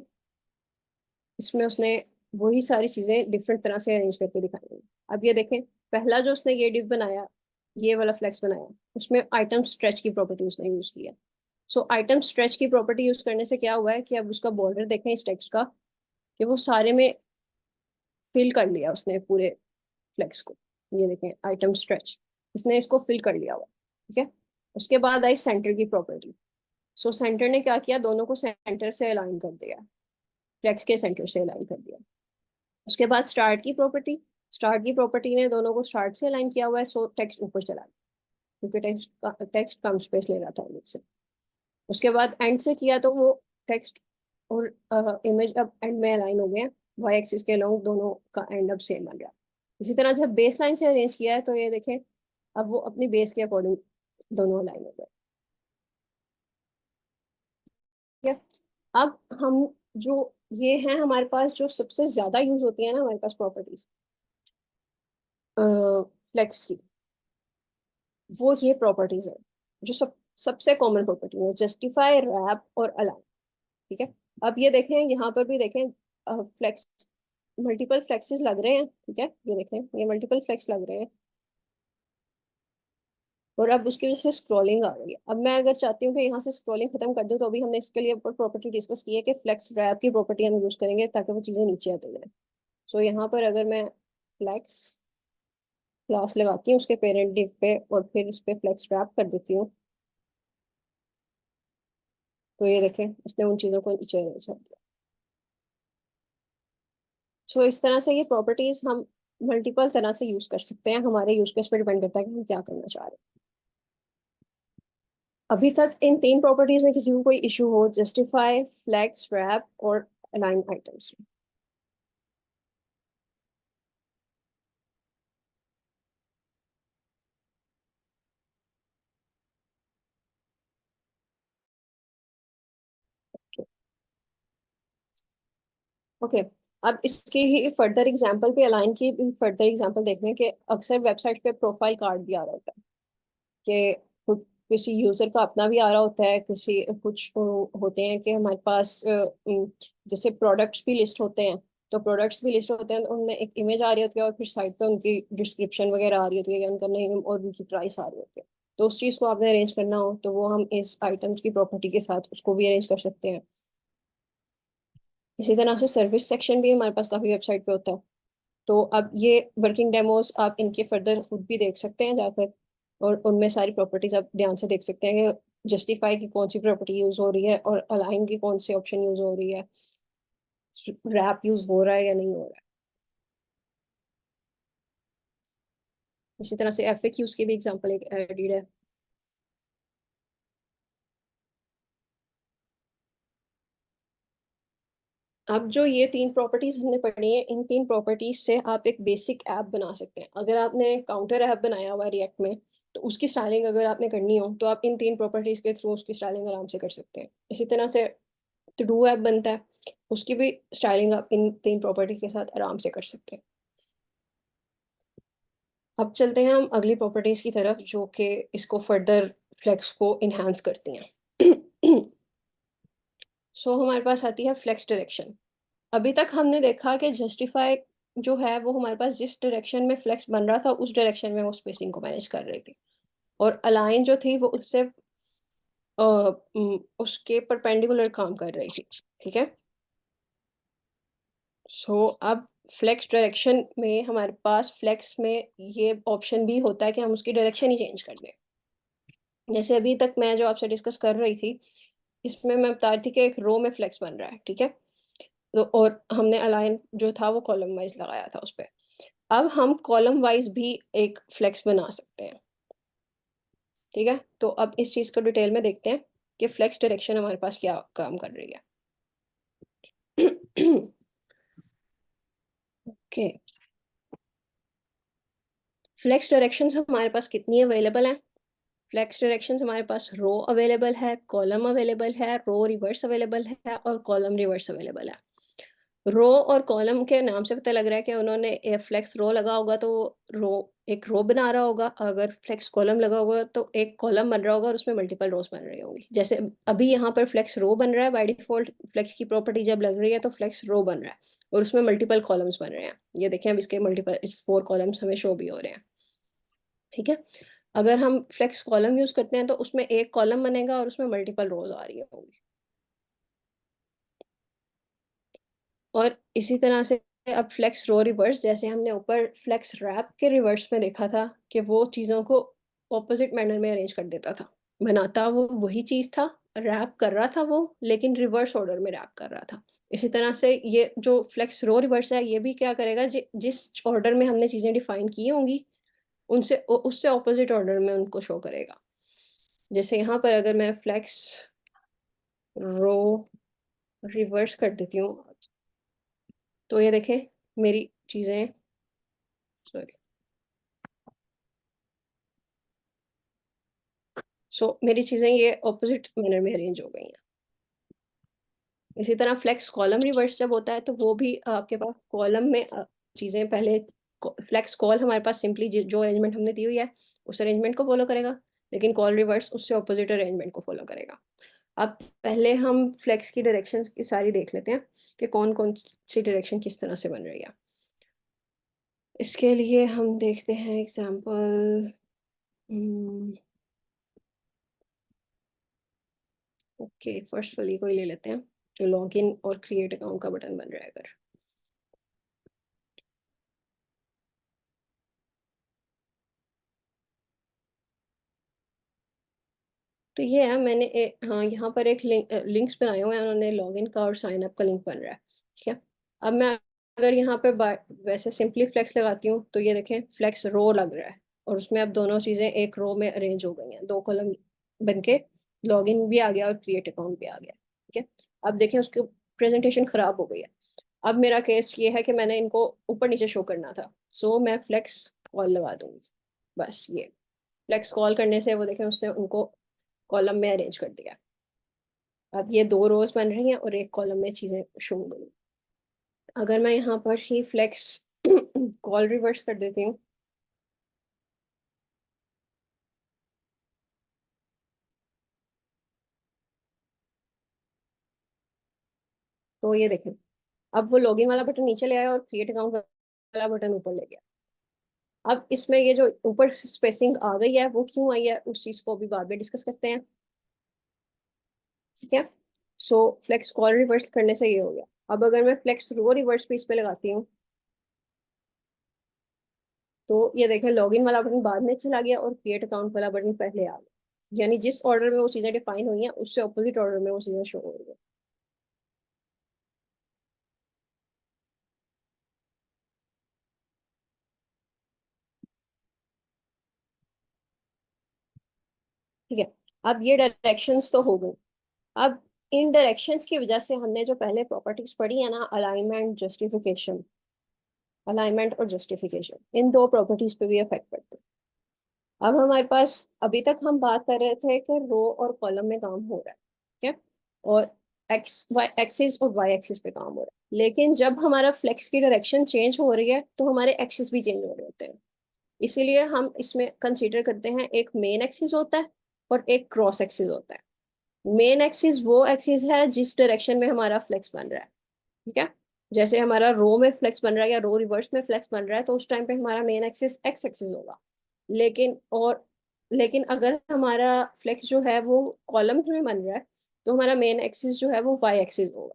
इसमें उसने वही सारी चीजें डिफरेंट तरह से अरेंज करके दिखाई हैं। अब ये देखें, पहला जो उसने ये डिव बनाया, ये वाला फ्लेक्स बनाया, उसमें आइटम स्ट्रेच की प्रॉपर्टी उसने यूज किया। आइटम स्ट्रेच की प्रॉपर्टी यूज करने से क्या हुआ है कि अब उसका बॉर्डर देखें इस टेक्स्ट का, कि वो सारे में फिल कर लिया उसने पूरे फ्लेक्स को। ये देखें आइटम स्ट्रेच, इसने इसको फिल कर लिया हुआ, ठीक है। उसके बाद आई सेंटर की प्रॉपर्टी। सेंटर ने क्या किया, दोनों को सेंटर से अलाइन कर दिया, फ्लेक्स के सेंटर से अलाइन कर दिया। उसके बाद स्टार्ट की प्रॉपर्टी, स्टार्ट की प्रॉपर्टी ने दोनों को स्टार्ट से अलाइन किया हुआ है, टेक्स्ट ऊपर चला गया क्योंकि टेक्स्ट कम स्पेस ले रहा था इमेज से। उसके बाद एंड से किया तो वो टेक्स्ट और इमेज अब एंड में अलाइन हो गए हैं, वाई एक्सिस के लॉन्ग दोनों का एंड अब सेम बन रहा है। इसी तरह जब बेस लाइन से अरेंज किया है तो ये देखें अब वो अपनी बेस के अकॉर्डिंग दोनों लाइन हो गए। ठीक है, अब हम जो ये हैं हमारे पास जो सबसे ज्यादा यूज होती है ना हमारे पास प्रॉपर्टीज फ्लेक्स की, वो ये प्रॉपर्टीज है जो सबसे कॉमन प्रॉपर्टी है, जस्टिफाई, रैप और अलाइन। ठीक है, अब ये देखें यहाँ पर भी देखें फ्लेक्स, मल्टीपल फ्लेक्सेस लग रहे हैं। ठीक है, ये देखें ये मल्टीपल फ्लेक्स लग रहे हैं और अब उसकी वजह से स्क्रॉलिंग आ रही है। अब मैं अगर चाहती हूँ कि यहाँ से स्क्रॉलिंग खत्म कर दूँ तो अभी हमने इसके लिए प्रॉपर्टी डिस्कस की है कि फ्लेक्स रैप की प्रॉपर्टी हम यूज करेंगे ताकि वो चीज़ें नीचे आती जाए। सो यहाँ पर अगर मैं फ्लेक्स क्लास लगाती हूँ उसके पेरेंट डिव पे और फिर उस पर फ्लेक्स रैप कर देती हूँ तो ये देखें उसने उन चीज़ों को नीचे नीचे दिया। सो इस तरह से ये प्रॉपर्टीज हम मल्टीपल तरह से यूज कर सकते हैं, हमारे यूज केस पर डिपेंड करता है कि हम क्या करना चाह रहे हैं। अभी तक इन तीन प्रॉपर्टीज में किसी को कोई इशू हो, जस्टिफाई, फ्लेक्स रैप और अलाइन आइटम्स। ओके, अब इसकी ही फर्दर एग्जांपल पे, अलाइन की भी फर्दर एग्जांपल देखने के अक्सर वेबसाइट पे प्रोफाइल कार्ड भी आ रहा होता है कि किसी यूजर का अपना भी आ रहा होता है, किसी कुछ होते हैं कि हमारे पास जैसे प्रोडक्ट्स भी लिस्ट होते हैं, तो प्रोडक्ट्स भी लिस्ट होते हैं तो उनमें एक इमेज आ रही होती है और फिर साइड पे उनकी डिस्क्रिप्शन वगैरह आ रही होती है या उनका नेम और उनकी प्राइस आ रही होती है। तो उस चीज़ को आपने अरेंज करना हो तो वो हम इस आइटम्स की प्रॉपर्टी के साथ उसको भी अरेंज कर सकते हैं। इसी तरह से सर्विस सेक्शन भी हमारे पास काफ़ी वेबसाइट पे होता है। तो अब ये वर्किंग डेमोज आप इनके फर्दर खुद भी देख सकते हैं जाकर और उनमें सारी प्रॉपर्टीज आप ध्यान से देख सकते हैं कि जस्टिफाई की कौन सी प्रॉपर्टी यूज हो रही है और अलाइन की कौन सी ऑप्शन यूज हो रही है, रैप यूज हो रहा है या नहीं हो रहा है। इसी तरह से एफएक्यूज की भी एग्जांपल एक एडिड है। अब जो ये तीन प्रॉपर्टीज हमने पढ़ी है, इन तीन प्रॉपर्टीज से आप एक बेसिक ऐप बना सकते हैं। अगर आपने काउंटर ऐप बनाया हुआ है रिएक्ट में तो उसकी स्टाइलिंग अगर आपने करनी हो तो आप इन तीन प्रॉपर्टीज के थ्रू उसकी स्टाइलिंग आराम से कर सकते हैं। इसी तरह से तो डू ऐप बनता है, उसकी भी स्टाइलिंग आप इन तीन प्रॉपर्टी के साथ आराम से कर सकते हैं। अब चलते हैं हम अगली प्रॉपर्टीज की तरफ जो कि इसको फर्दर फ्लेक्स को इन्हांस करती हैं। सो हमारे पास आती है फ्लेक्स डायरेक्शन। अभी तक हमने देखा कि जस्टिफाई जो है वो हमारे पास जिस डायरेक्शन में फ्लेक्स बन रहा था उस डायरेक्शन में वो स्पेसिंग को मैनेज कर रही थी और अलाइन जो थी वो उससे उसके परपेंडिकुलर काम कर रही थी। ठीक है, सो अब फ्लेक्स डायरेक्शन में हमारे पास फ्लेक्स में ये ऑप्शन भी होता है कि हम उसकी डायरेक्शन ही चेंज कर दें। जैसे अभी तक मैं जो आपसे डिस्कस कर रही थी इसमें मैं बता रही थी कि एक रो में फ्लेक्स बन रहा है। ठीक है, तो और हमने अलाइन जो था वो कॉलम वाइज लगाया था उस पे। अब हम कॉलम वाइज भी एक फ्लेक्स बना सकते हैं। ठीक है, तो अब इस चीज़ को डिटेल में देखते हैं कि फ्लेक्स डायरेक्शन हमारे पास क्या काम कर रही है। ओके, फ्लेक्स डायरेक्शंस हमारे पास कितनी अवेलेबल हैं? फ्लेक्स डायरेक्शंस हमारे पास रो अवेलेबल है, कॉलम अवेलेबल है, रो रिवर्स अवेलेबल है और कॉलम रिवर्स अवेलेबल है। रो और कॉलम के नाम से पता लग रहा है कि उन्होंने फ्लेक्स रो लगा होगा तो रो एक रो बना रहा होगा, अगर फ्लेक्स कॉलम लगा होगा तो एक कॉलम बन रहा होगा और उसमें मल्टीपल रोज बन रही होंगी। जैसे अभी यहाँ पर फ्लेक्स रो बन रहा है, बाय डिफॉल्ट फ्लेक्स की प्रॉपर्टी जब लग रही है तो फ्लेक्स रो बन रहा है और उसमें मल्टीपल कॉलम्स बन रहे हैं। ये देखें अब इसके मल्टीपल 4 कॉलम्स हमें शो भी हो रहे हैं। ठीक है, अगर हम फ्लेक्स कॉलम यूज करते हैं तो उसमें एक कॉलम बनेगा और उसमें मल्टीपल रोज आ रही होंगी। और इसी तरह से अब फ्लेक्स रो रिवर्स, जैसे हमने ऊपर फ्लेक्स रैप के रिवर्स में देखा था कि वो चीज़ों को ऑपोजिट मैनर में अरेंज कर देता था, बनाता वो वही चीज़ था, रैप कर रहा था वो लेकिन रिवर्स ऑर्डर में रैप कर रहा था। इसी तरह से ये जो फ्लेक्स रो रिवर्स है ये भी क्या करेगा, जिस ऑर्डर में हमने चीज़ें डिफाइन की होंगी उनसे उससे ऑपोजिट ऑर्डर में उनको शो करेगा। जैसे यहाँ पर अगर मैं फ्लेक्स रो रिवर्स कर देती हूँ तो ये देखें मेरी चीजें, सॉरी, मेरी चीजें ये ऑपोजिट मैनर में अरेंज हो गई हैं। इसी तरह फ्लेक्स कॉलम रिवर्स जब होता है तो वो भी आपके पास कॉलम में चीजें पहले, फ्लेक्स कॉल हमारे पास सिंपली जो अरेंजमेंट हमने दी हुई है उस अरेंजमेंट को फॉलो करेगा, लेकिन कॉल रिवर्स उससे ऑपोजिट अरेंजमेंट को फॉलो करेगा। अब पहले हम फ्लेक्स की डायरेक्शन की सारी देख लेते हैं कि कौन कौन सी डायरेक्शन किस तरह से बन रही है। इसके लिए हम देखते हैं एग्जांपल। ओके, फर्स्ट वाली को ही ले लेते हैं जो लॉगिन और क्रिएट अकाउंट का बटन बन रहा है अगर। तो ये है, मैंने हाँ यहाँ पर एक लिंक्स बनाए हुए हैं उन्होंने, लॉगिन का और साइन अप का लिंक बन रहा है। ठीक है, अब मैं अगर यहाँ पे वैसे सिंपली फ्लेक्स लगाती हूँ तो ये देखें फ्लेक्स रो लग रहा है, और उसमें अब दोनों चीज़ें एक रो में अरेंज हो गई हैं, दो कॉलम बन के लॉगिन भी आ गया और क्रिएट अकाउंट भी आ गया। ठीक है, अब देखें उसकी प्रेजेंटेशन खराब हो गई है। अब मेरा केस ये है कि मैंने इनको ऊपर नीचे शो करना था, सो मैं फ्लेक्स कॉल लगा दूंगी। बस ये फ्लेक्स कॉल करने से वो देखें उसने उनको कॉलम में अरेंज कर दिया। अब ये दो रोज बन रही हैं और एक कॉलम में चीजें शो हो गई। अगर मैं यहाँ पर ही फ्लेक्स कॉल रिवर्स कर देती हूँ तो ये देखें अब वो लॉगिन वाला बटन नीचे ले आया और क्रिएट अकाउंट वाला बटन ऊपर ले गया। अब इसमें ये जो ऊपर स्पेसिंग आ गई है वो क्यों आई है उस चीज को अभी बाद में डिस्कस करते हैं। ठीक है, सो फ्लेक्स कॉल रिवर्स करने से ये हो गया। अब अगर मैं फ्लेक्स रो रिवर्स भी इस पे लगाती हूँ तो ये देखें लॉगिन वाला बटन बाद में चला गया और क्रिएट अकाउंट वाला बटन पहले आ गया, यानी जिस ऑर्डर में वो चीजें डिफाइन हुई हैं उससे ऑपोजिट ऑर्डर में वो चीजें शो हो रही है। ठीक है, अब ये डायरेक्शंस तो हो गई। अब इन डायरेक्शंस की वजह से हमने जो पहले प्रॉपर्टीज पढ़ी है ना, अलाइनमेंट और जस्टिफिकेशन, इन दो प्रॉपर्टीज पे भी इफेक्ट पड़ते हैं। अब हमारे पास, अभी तक हम बात कर रहे थे कि रो और कॉलम में काम हो रहा है, ठीक है, और एक्स वाई एक्सिस और वाई एक्सिस पे काम हो रहा है, लेकिन जब हमारा फ्लेक्स की डायरेक्शन चेंज हो रही है तो हमारे एक्सिस भी चेंज हो रहे होते हैं। इसीलिए हम इसमें कंसीडर करते हैं एक मेन एक्सिस होता है और एक क्रॉस एक्सिस होता है। मेन एक्सिस वो एक्सिस है जिस डायरेक्शन में हमारा फ्लेक्स बन रहा है। ठीक है, जैसे हमारा रो में फ्लेक्स बन रहा है या रो रिवर्स में फ्लेक्स बन रहा है तो उस टाइम पे हमारा मेन एक्सिस एक्स एक्सिस होगा। लेकिन और लेकिन अगर हमारा फ्लेक्स जो है वो कॉलम में बन रहा है तो हमारा मेन एक्सिस जो है वो वाई एक्सिस होगा।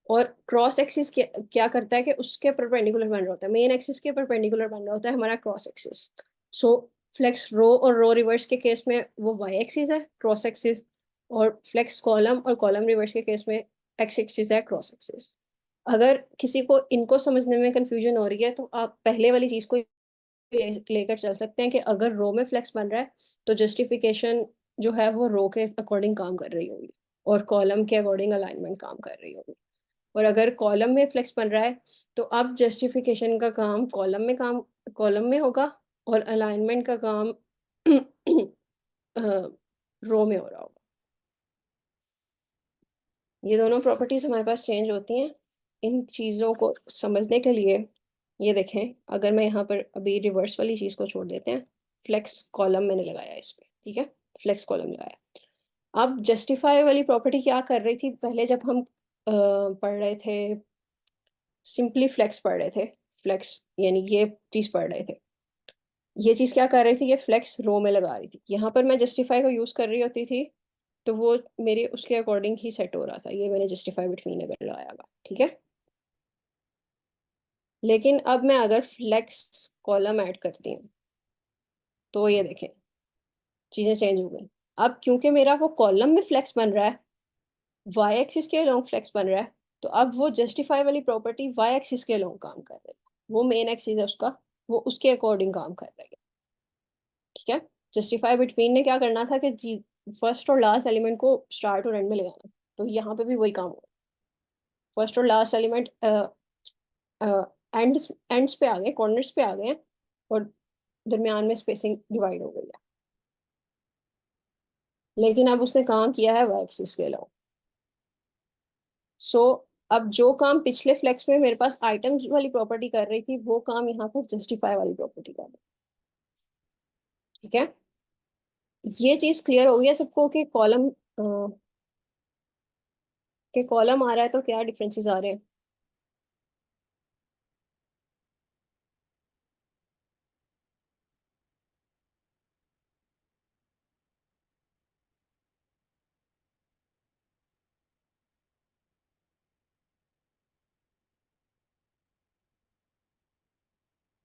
और क्रॉस एक्सिस क्या करता है कि उसके परपेंडिकुलर बन रहा होता है, मेन एक्सिस के परपेंडिकुलर बन रहा होता है हमारा क्रॉस एक्सिस। सो फ्लेक्स रो और रो रिवर्स के केस में वो वाई एक्सिस है क्रॉस एक्सिस, और फ्लेक्स कॉलम और कॉलम रिवर्स के केस में एक्स एक्सिस है क्रॉस एक्सिस। अगर किसी को इनको समझने में कंफ्यूजन हो रही है तो आप पहले वाली चीज को लेकर चल सकते हैं कि अगर रो में फ्लेक्स बन रहा है तो जस्टिफिकेशन जो है वो रो के अकॉर्डिंग काम कर रही होगी और कॉलम के अकॉर्डिंग अलाइनमेंट काम कर रही होगी। और अगर कॉलम में फ्लेक्स बन रहा है तो अब जस्टिफिकेशन का काम कॉलम में होगा और अलाइनमेंट का काम रो में हो रहा होगा। ये दोनों प्रॉपर्टीज हमारे पास चेंज होती हैं। इन चीज़ों को समझने के लिए ये देखें, अगर मैं यहाँ पर अभी रिवर्स वाली चीज़ को छोड़ देते हैं, फ्लेक्स कॉलम मैंने लगाया इस पे। ठीक है, फ्लेक्स कॉलम लगाया। अब जस्टिफाई वाली प्रॉपर्टी क्या कर रही थी, पहले जब हम पढ़ रहे थे सिंपली फ्लेक्स पढ़ रहे थे, फ्लेक्स यानी ये चीज़ पढ़ रहे थे, ये चीज़ क्या कर रही थी, ये फ्लेक्स रो में लगा रही थी। यहाँ पर मैं जस्टिफाई को यूज़ कर रही होती थी तो वो मेरे उसके अकॉर्डिंग ही सेट हो रहा था, ये मैंने जस्टिफाई बिटवीन अगर लगाया हुआ। ठीक है, लेकिन अब मैं अगर फ्लेक्स कॉलम ऐड करती हूँ तो ये देखें चीज़ें चेंज हो गई। अब क्योंकि मेरा वो कॉलम में फ्लेक्स बन रहा है, वाई एक्सिस के अलोंग फ्लेक्स बन रहा है, तो अब वो जस्टिफाई वाली प्रॉपर्टी वाई एक्सिस के अलोंग काम कर रही है, वो मेन एक्सिस है उसका, वो उसके अकॉर्डिंग काम कर रही है। ठीक है, जस्टिफाई बिटवीन ने क्या करना था कि फर्स्ट और लास्ट एलिमेंट को स्टार्ट और एंड में ले आना, तो यहाँ पे भी वही काम हो फर्स्ट और लास्ट एलिमेंट एंड्स पे आ गए, कॉर्नर्स पे आ गए हैं, और दरमियान में स्पेसिंग डिवाइड हो गई है। लेकिन अब उसने काम किया है वाई एक्सिस के अलावा। सो अब जो काम पिछले फ्लेक्स में मेरे पास आइटम्स वाली प्रॉपर्टी कर रही थी, वो काम यहाँ पर जस्टिफाई वाली प्रॉपर्टी कर रही है। ठीक है, ये चीज क्लियर हो गई है सबको कि कॉलम के कॉलम आ रहा है तो क्या डिफरेंसेस आ रहे हैं।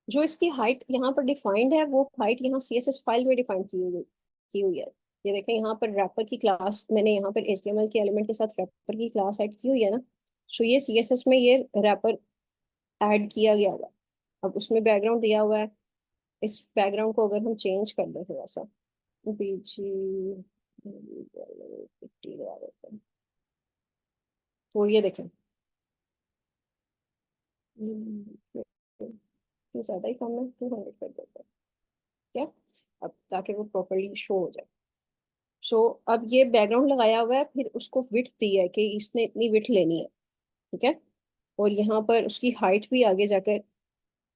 जो इसकी हाइट यहाँ पर डिफाइंड है, वो हाइट यहाँ सीएसएस फाइल में डिफाइन की हुई है। ये देखें, यहाँ पर रैपर की क्लास मैंने यहाँ पर एचटीएमएल के एलिमेंट के साथ रैपर की क्लास ऐड की हुई है ना। सो ये सीएसएस में ये रैपर ऐड किया गया हुआ है। अब उसमें बैकग्राउंड दिया हुआ है। इस बैकग्राउंड को अगर हम चेंज कर दें थोड़ा सा, बीजी 50 लगा देते हैं, तो ये देखें, ये ज्यादा ही कम है, 200 कर देते हैं क्या, अब ताकि वो प्रॉपरली शो हो जाए। सो अब ये बैकग्राउंड लगाया हुआ है, फिर उसको विड्थ दी है कि इसने इतनी विड्थ लेनी है। ठीक है, और यहाँ पर उसकी हाइट भी आगे जाकर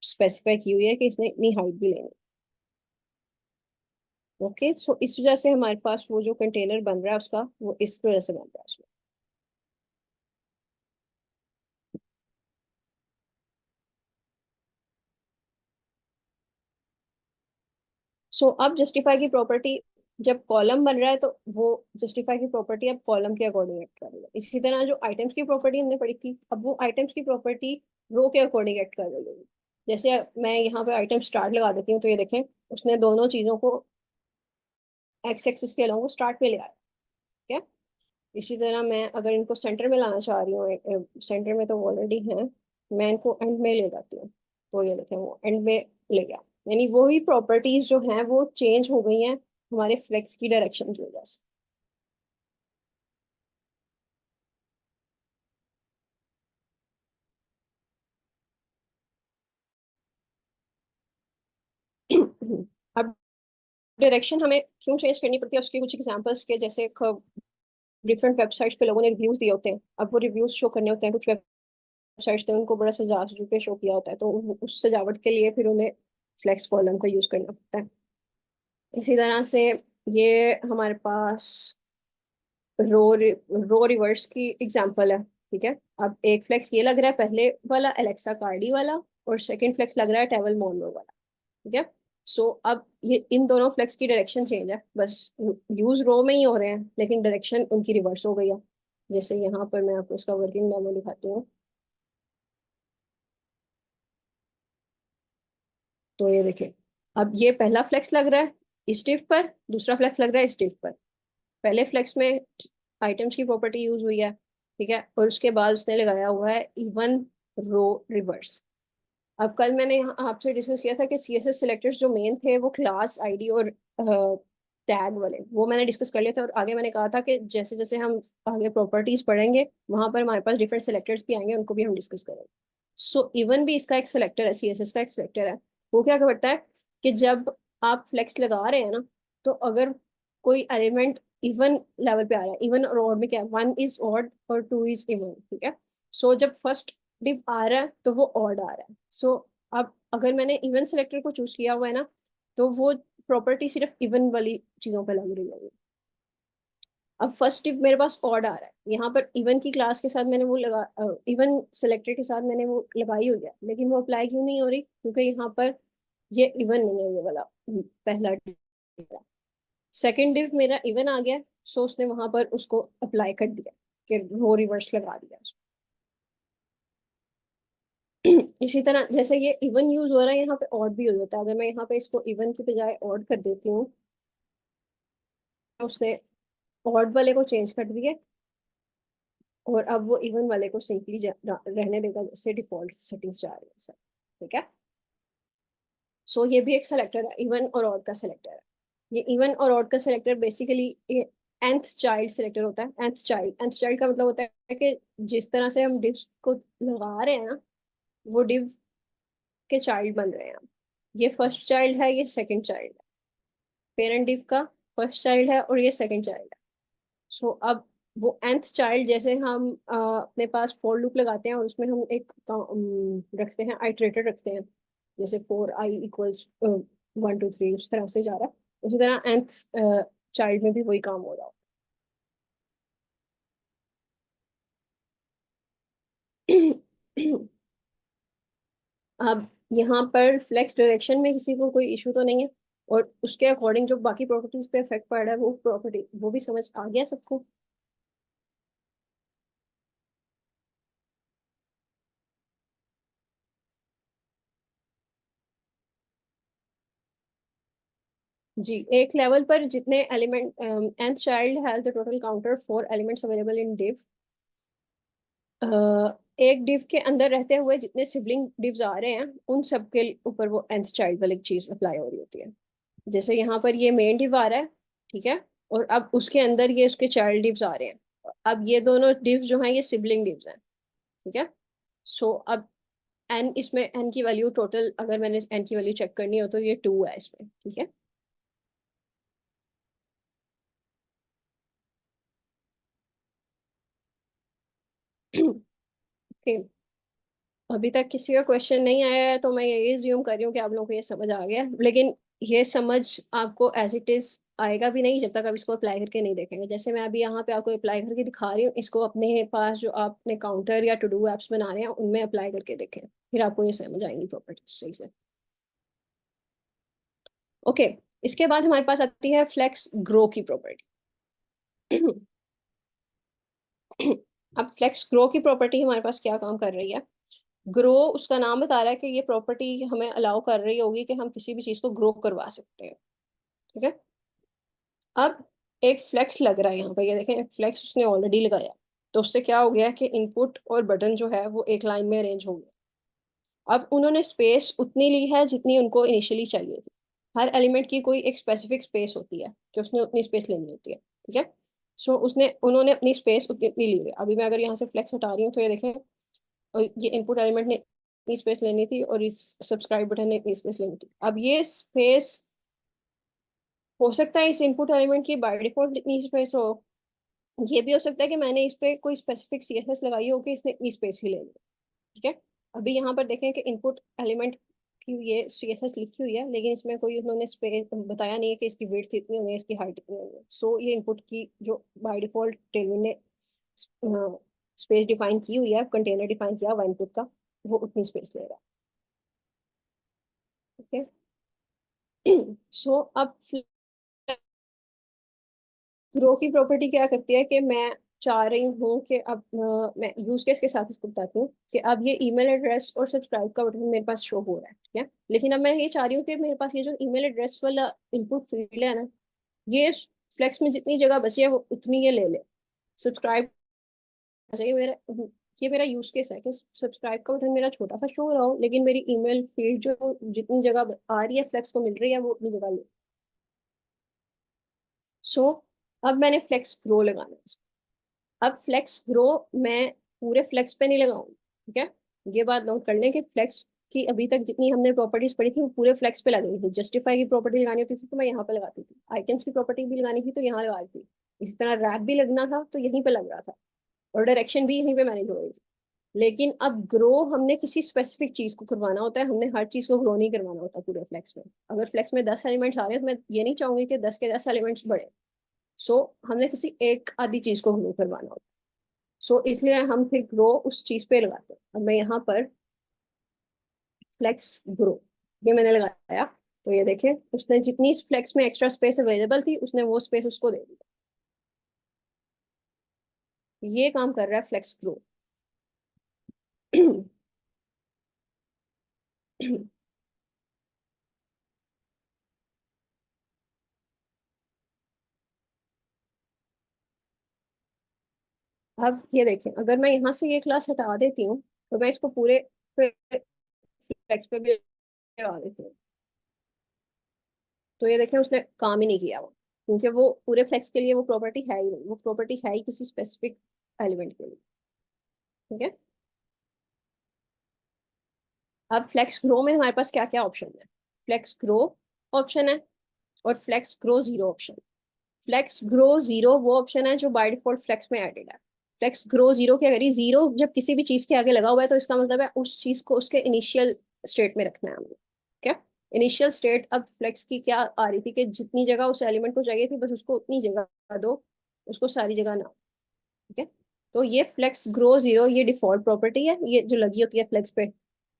स्पेसिफाई की हुई है कि इसने इतनी हाइट भी लेनी है। ओके, सो इस वजह से हमारे पास वो जो कंटेनर बन रहा है उसका, वो इस वजह से बन रहा है उसमें। सो अब जस्टिफाई की प्रॉपर्टी, जब कॉलम बन रहा है तो वो जस्टिफाई की प्रॉपर्टी अब कॉलम के अकॉर्डिंग एक्ट करेगा। इसी तरह जो आइटम्स की प्रॉपर्टी हमने पढ़ी थी, अब वो आइटम्स की प्रॉपर्टी रो के अकॉर्डिंग एक्ट कर रही होगी। जैसे मैं यहाँ पे आइटम स्टार्ट लगा देती हूँ, तो ये देखें, उसने दोनों चीजों को एक्स एक्सिस के अलॉन्ग स्टार्ट में ले आया। ठीक है, इसी तरह मैं अगर इनको सेंटर में लाना चाह रही हूँ, सेंटर में तो ऑलरेडी है, मैं इनको एंड में ले जाती हूँ, तो ये देखें वो एंड में ले गया। यानी वही प्रॉपर्टीज जो हैं वो चेंज हो गई हैं हमारे फ्लेक्स की डायरेक्शन की वजह से। अब डायरेक्शन हमें क्यों चेंज करनी पड़ती है, उसके कुछ एग्जांपल्स के, जैसे डिफरेंट वेबसाइट्स पे लोगों ने रिव्यूज दिए होते हैं, अब वो रिव्यूज शो करने होते हैं। कुछ वेबसाइट्स तो उनको बड़ा सजा सजू के शो किया होता है, तो उस सजावट के लिए फिर उन्हें फ्लेक्स कॉलम का यूज करना पड़ता है। इसी तरह से ये हमारे पास रो रिवर्स की एग्जांपल है। ठीक है, अब एक फ्लेक्स ये लग रहा है पहले वाला एलेक्सा कार्डी वाला, और सेकंड फ्लेक्स लग रहा है टेवल मोनरो वाला। ठीक है, सो अब ये इन दोनों फ्लेक्स की डायरेक्शन चेंज है, बस यूज रो में ही हो रहे हैं, लेकिन डायरेक्शन उनकी रिवर्स हो गई है। जैसे यहाँ पर मैं आपको इसका वर्किंग डेमो दिखाती हूँ। तो ये देखिए, अब ये पहला फ्लेक्स लग रहा है इस div पर, दूसरा फ्लेक्स लग रहा है इस div पर। पहले फ्लेक्स में आइटम्स की प्रॉपर्टी यूज हुई है। ठीक है, और उसके बाद उसने लगाया हुआ है इवन रो रिवर्स। अब कल मैंने आपसे डिस्कस किया था कि सीएसएस सिलेक्टर्स जो मेन थे वो क्लास आईडी और टैग वाले, वो मैंने डिस्कस कर लिए थे। और आगे मैंने कहा था कि जैसे जैसे हम आगे प्रॉपर्टीज पढ़ेंगे, वहां पर हमारे पास डिफरेंट सिलेक्टर्स भी आएंगे, उनको भी हम डिस्कस करेंगे। सो इवन भी इसका एक सिलेक्टर है, सीएसएस का एक सिलेक्टर है। वो क्या करता है कि जब आप फ्लेक्स लगा रहे हैं ना, तो अगर कोई एलिमेंट इवन लेवल पे आ रहा है, इवन और ऑड में क्या है, 1 इज ऑड और 2 इज इवन। ठीक है, सो जब फर्स्ट डिव आ रहा है तो वो ऑड आ रहा है। सो अब अगर मैंने इवन सेलेक्टर को चूज किया हुआ है ना, तो वो प्रॉपर्टी सिर्फ इवन वाली चीजों पे लग रही है। अब फर्स्ट डिव मेरे पास ऑड आ रहा है, यहाँ पर इवन की क्लास के साथ मैंने वो लगा, इवन सेलेक्टर के साथ मैंने वो लगाई हुई है, लेकिन वो अप्लाई क्यों नहीं हो रही, क्योंकि यहाँ पर ये इवन नहीं है, ये वाला पहला डिव। सेकेंड डिव मेरा इवन आ गया, सो उसने वहां पर उसको अप्लाई कर दिया कि वो रिवर्स लगा दिया उसको। इसी तरह जैसे ये इवन यूज हो रहा है, यहाँ पे ऑड भी हो जाता है। अगर मैं यहाँ पे इसको इवन की बजाय ऑड कर देती हूँ, तो उसने ऑड वाले को चेंज कर दिया, और अब वो इवन वाले को सिंपली रहने देगा जैसे डिफॉल्ट सेटिंग्स जा रही है सर। ठीक है, सो ये भी एक सेलेक्टर है, इवन और ऑड का सेलेक्टर है। ये इवन और ऑड का selector basically nth child selector होता है। nth चाइल्ड का मतलब होता है कि जिस तरह से हम डिव्स को लगा रहे हैं ना, वो डिव के चाइल्ड बन रहे हैं। ये फर्स्ट चाइल्ड है, ये सेकंड चाइल्ड है। पेरेंट डिव का फर्स्ट चाइल्ड है और ये सेकंड चाइल्ड है। सो अब वो nth चाइल्ड, जैसे हम अपने पास फॉर लूप लगाते हैं और उसमें हम एक रखते हैं, आइटरेटर रखते हैं, जैसे 4i = 1 2 3, उस तरह से जा रहा है। उसी तरह nth चाइल्ड में भी वही काम हो रहा है। अब यहाँ पर फ्लेक्स डायरेक्शन में किसी को कोई इशू तो नहीं है, और उसके अकॉर्डिंग जो बाकी प्रॉपर्टीज पे इफेक्ट पड़ रहा है वो प्रॉपर्टी वो भी समझ आ गया सबको। जी, एक लेवल पर जितने element, nth child has the total counter 4 elements available in div। एक डिव के अंदर रहते हुए जितने सिबलिंग डिव्स आ रहे हैं उन सब के ऊपर वो nth चाइल्ड वाली चीज अप्लाई हो रही होती है। जैसे यहाँ पर ये मेन डिव आ रहा है, ठीक है, और अब उसके अंदर ये उसके चाइल्ड डिव्स आ रहे हैं। अब ये दोनों डिव्स जो हैं ये सिबलिंग डिव्स हैं, ठीक है। सो अब n, इसमें n की वैल्यू टोटल, अगर मैंने n की वैल्यू चेक करनी हो तो ये 2 है इसमें, ठीक है। ओके, अभी तक किसी का क्वेश्चन नहीं आया है तो मैं ये ज्यूम कर रही हूँ कि आप लोगों को ये समझ आ गया है। लेकिन ये समझ आपको एज इट इज आएगा भी नहीं जब तक आप इसको अप्लाई करके नहीं देखेंगे। जैसे मैं अभी यहाँ पे आपको अप्लाई करके दिखा रही हूँ, इसको अपने पास जो आपने काउंटर या टू डू एप्स बना रहे हैं उनमें अप्लाई करके देखें, फिर आपको ये समझ आएंगी प्रॉपर्टीज सही से। ओके, इसके बाद हमारे पास आती है फ्लेक्स ग्रो की प्रॉपर्टी। अब फ्लेक्स ग्रो की प्रॉपर्टी हमारे पास क्या काम कर रही है? ग्रो, उसका नाम बता रहा है कि ये प्रॉपर्टी हमें अलाउ कर रही होगी कि हम किसी भी चीज को ग्रो करवा सकते हैं, ठीक है। अब एक फ्लेक्स लग रहा है यहाँ पर, ये देखें, एक फ्लेक्स उसने ऑलरेडी लगाया, तो उससे क्या हो गया कि इनपुट और बटन जो है वो एक लाइन में अरेंज हो गया। अब उन्होंने स्पेस उतनी ली है जितनी उनको इनिशियली चाहिए थी। हर एलिमेंट की कोई एक स्पेसिफिक स्पेस होती है कि उसने उतनी स्पेस लेनी होती है, ठीक है। सो उसने उन्होंने अपनी स्पेस उतनी उतनी ली है। अभी मैं अगर यहाँ से फ्लेक्स हटा रही हूँ तो ये देखें, और ये इनपुट एलिमेंट ने इतनी स्पेस लेनी थी और इस सब्सक्राइब बटन ने इतनी स्पेस लेनी थी। अब ये स्पेस, हो सकता है इस इनपुट एलिमेंट की बाय डिफॉल्ट इतनी स्पेस हो, ये भी हो सकता है कि मैंने इस पे कोई स्पेसिफिक सीएसएस लगाई हो कि इसने इतनी स्पेस ही लेनी है, ठीक है। अभी यहाँ पर देखें कि इनपुट एलिमेंट की ये सीएसएस लिखी हुई है, लेकिन इसमें कोई उन्होंने स्पेस बताया नहीं है कि इसकी विड्थ इतनी होनी है, इसकी हाइट इतनी होनी है। सो ये इनपुट की जो बाय डिफॉल्ट टेलविन ने स्पेस डिफाइन की हुई है, कंटेनर डिफाइन किया हुआ इनपुट का, वो उतनी स्पेस ले रहा है, ठीक है। सो अब ग्रो की प्रॉपर्टी क्या करती है कि मैं चाह रही हूँ कि अब मैं यूज केस के साथ इसको बताती हूँ कि अब ये ईमेल एड्रेस और सब्सक्राइब का बटन मेरे पास शो हो रहा है, ठीक है। लेकिन अब मैं ये चाह रही हूँ कि मेरे पास ये जो ईमेल एड्रेस वाला इनपुट फील्ड है ना, ये फ्लेक्स में जितनी जगह बची है वो उतनी ये ले ले। सब्सक्राइब चाहिए मेरा, ये मेरा यूज केस है कि सब्सक्राइब का बटन मेरा छोटा सा शो हो रहा हो, लेकिन मेरी ईमेल फील्ड जो जितनी जगह आ रही है फ्लेक्स को मिल रही है वो उतनी जगह ले। सो अब मैंने फ्लेक्स ग्रो लगाना है। अब फ्लेक्स ग्रो मैं पूरे फ्लेक्स पे नहीं लगाऊंगी, ठीक है। ये बात नोट कर लें कि फ्लेक्स की अभी तक जितनी हमने प्रॉपर्टीज पढ़ी थी वो पूरे फ्लेक्स पे लगाई थी। जस्टिफाई की प्रॉपर्टी लगानी होती थी तो मैं यहाँ पे लगाती थी, आइटम्स की प्रॉपर्टी भी लगानी थी तो यहाँ लगा थी, इसी तरह रैप भी लगना था तो यहीं पे लग रहा था, और डायरेक्शन भी यहीं पे मैनेज हो रही थी। लेकिन अब ग्रो हमने किसी स्पेसिफिक चीज को करवाना होता है, हमने हर चीज को ग्रो नहीं करवाना होता पूरे फ्लेक्स में। अगर फ्लेक्स में 10 एलिमेंट्स आ रहे हैं तो मैं ये नहीं चाहूंगी कि 10 के 10 एलिमेंट्स बढ़े। सो हमने किसी एक आधी चीज को ग्रो करवाना होता है। सो इसलिए हम फिर ग्रो उस चीज पे लगाते हैं। अब मैं यहाँ पर फ्लेक्स ग्रो, ये मैंने लगाया, तो ये देखें उसने जितनी फ्लेक्स में एक्स्ट्रा स्पेस अवेलेबल थी उसने वो स्पेस उसको दे दी। ये काम कर रहा है फ्लेक्स ग्रो। अब ये देखें, अगर मैं यहाँ से ये क्लास हटा देती हूँ तो मैं इसको पूरे फ्लेक्स पे भी लगा देती हूँ, तो ये देखें उसने काम ही नहीं किया वो, क्योंकि वो पूरे फ्लेक्स के लिए वो प्रॉपर्टी है ही नहीं, वो प्रॉपर्टी है ही किसी स्पेसिफिक एलिमेंट के लिए। ठीक है। अब फ्लेक्स ग्रो में हमारे पास क्या क्या ऑप्शन है? फ्लेक्स ग्रो ऑप्शन है और flex grow zero option. Flex grow zero वो ऑप्शन है जो बाय डिफॉल्ट फ्लेक्स में एडेड है। फ्लेक्स ग्रो जीरो क्या करिए, जीरो जब किसी भी चीज के आगे लगा हुआ है तो इसका मतलब है उस चीज को उसके इनिशियल स्टेट में रखना है हमने। क्या इनिशियल स्टेट? अब फ्लेक्स की क्या आ रही थी कि जितनी जगह उस एलिमेंट को चाहिए थी बस उसको उतनी जगह दो, उसको सारी जगह ना। ठीक है। तो ये फ्लेक्स ग्रो जीरो ये डिफॉल्ट प्रॉपर्टी है, ये जो लगी होती है फ्लेक्स पे,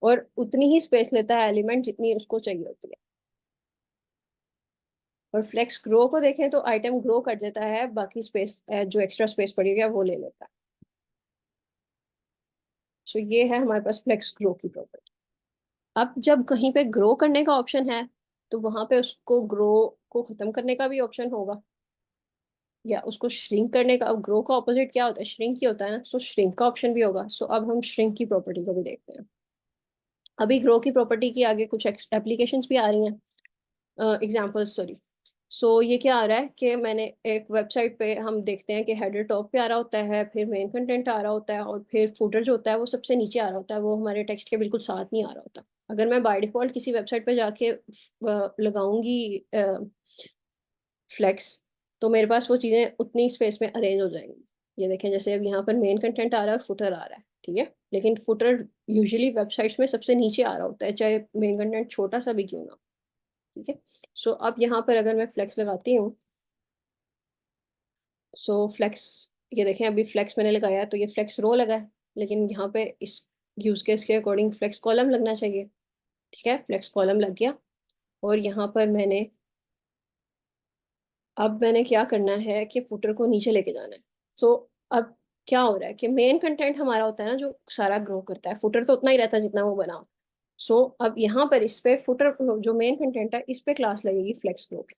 और उतनी ही स्पेस लेता है एलिमेंट जितनी उसको चाहिए होती है। और फ्लेक्स ग्रो को देखें तो आइटम ग्रो कर देता है, बाकी स्पेस जो एक्स्ट्रा स्पेस पड़ी है वो ले लेता है। सो ये है हमारे पास फ्लेक्स ग्रो की प्रॉपर्टी। अब जब कहीं पे ग्रो करने का ऑप्शन है तो वहां पे उसको ग्रो को खत्म करने का भी ऑप्शन होगा, या उसको श्रिंक करने का। अब ग्रो का ऑपोजिट क्या होता है? श्रिंक ही होता है ना। सो श्रिंक का ऑप्शन भी होगा। सो अब हम श्रिंक की प्रॉपर्टी को भी देखते हैं। अभी ग्रो की प्रॉपर्टी की आगे कुछ एप्लीकेशंस भी आ रही हैं, एग्जाम्पल्स सॉरी। सो ये क्या आ रहा है कि मैंने एक वेबसाइट पे हम देखते हैं कि हेडर टॉप पे आ रहा होता है, फिर मेन कंटेंट आ रहा होता है, और फिर फुटर जो होता है वो सबसे नीचे आ रहा होता है, वो हमारे टेक्स्ट के बिल्कुल साथ नहीं आ रहा होता। अगर मैं बाय डिफॉल्ट किसी वेबसाइट पे जाके लगाऊंगी फ्लेक्स, तो मेरे पास वो चीज़ें उतनी स्पेस में अरेंज हो जाएंगी। ये देखें, जैसे अब यहाँ पर मेन कंटेंट आ रहा है, फुटर आ रहा है, ठीक है। लेकिन फुटर यूजुअली वेबसाइट्स में सबसे नीचे आ रहा होता है, चाहे मेन कंटेंट छोटा सा भी क्यों ना हो। ठीक है। सो अब यहाँ पर अगर मैं फ्लेक्स लगाती हूँ, सो फ्लेक्स, ये देखें अभी फ्लेक्स मैंने लगाया है तो ये फ्लेक्स रो लगा है, लेकिन यहाँ पे इस यूज केस के अकॉर्डिंग फ्लेक्स कॉलम लगना चाहिए। ठीक है, फ्लेक्स कॉलम लग गया। और यहाँ पर अब मैंने क्या करना है कि फुटर को नीचे लेके जाना है। सो अब क्या हो रहा है कि मेन कंटेंट हमारा होता है ना जो सारा ग्रो करता है, फुटर तो उतना ही रहता है जितना वो बना। सो अब यहाँ पर इस पे फुटर जो मेन कंटेंट है इस पे क्लास लगेगी फ्लेक्स ग्रो की।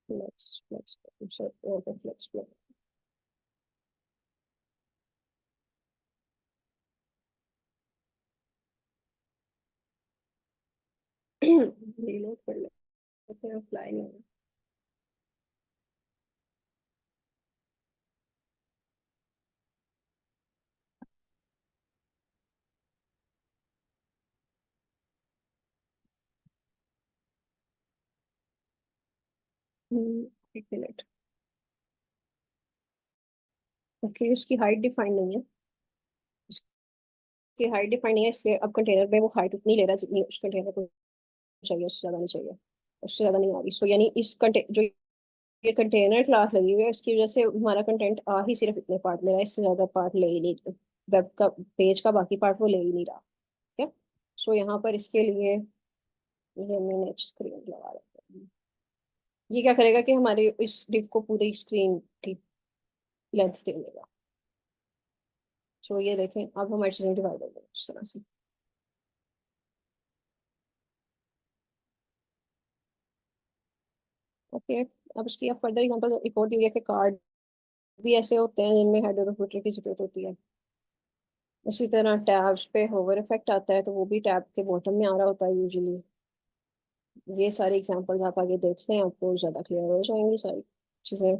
फ्लेक्स फ्लेक्स फ्लेक्स रीलोड कर लेते हैं, अप्लाई नहीं होगा। एक मिनट। ओके, उसकी हाइट डिफाइन नहीं है। उसकी हाइट डिफाइन नहीं है, इसलिए अब कंटेनर में वो हाइट उतनी ले रहा है जितनी उस कंटेनर को चाहिए, उससे ज़्यादा नहीं चाहिए, उससे ज़्यादा नहीं आ रही। सो यानी इस कंटे जो ये कंटेनर क्लास लगी हुई है इसकी वजह से हमारा कंटेंट आ ही सिर्फ इतने पार्ट ले रहा है, इससे ज़्यादा पार्ट ले ही नहीं, वेब का पेज का बाकी पार्ट वो ले ही नहीं रहा। ठीक है। सो यहाँ पर इसके लिए ये मैंने स्क्रीन लगा रखा है। ये क्या करेगा कि हमारे इस डिव को पूरी स्क्रीन की लेंथ दे देगा। सो ये देखें, अब हमारी चीज़ें डिवाइड हो गई इस तरह से। ओके। अब उसकी अब फर्दर एग्जांपल एक और दी हुई है कि कार्ड भी ऐसे होते हैं जिनमें हेडर और फुटर की जरूरत होती है। इसी तरह टैब्स पे होवर इफेक्ट आता है तो वो भी टैब के बॉटम में आ रहा होता है यूजुअली। ये सारे एग्जांपल्स आप आगे देख लें, आपको ज़्यादा क्लियर हो जाएंगी सारी चीज़ें।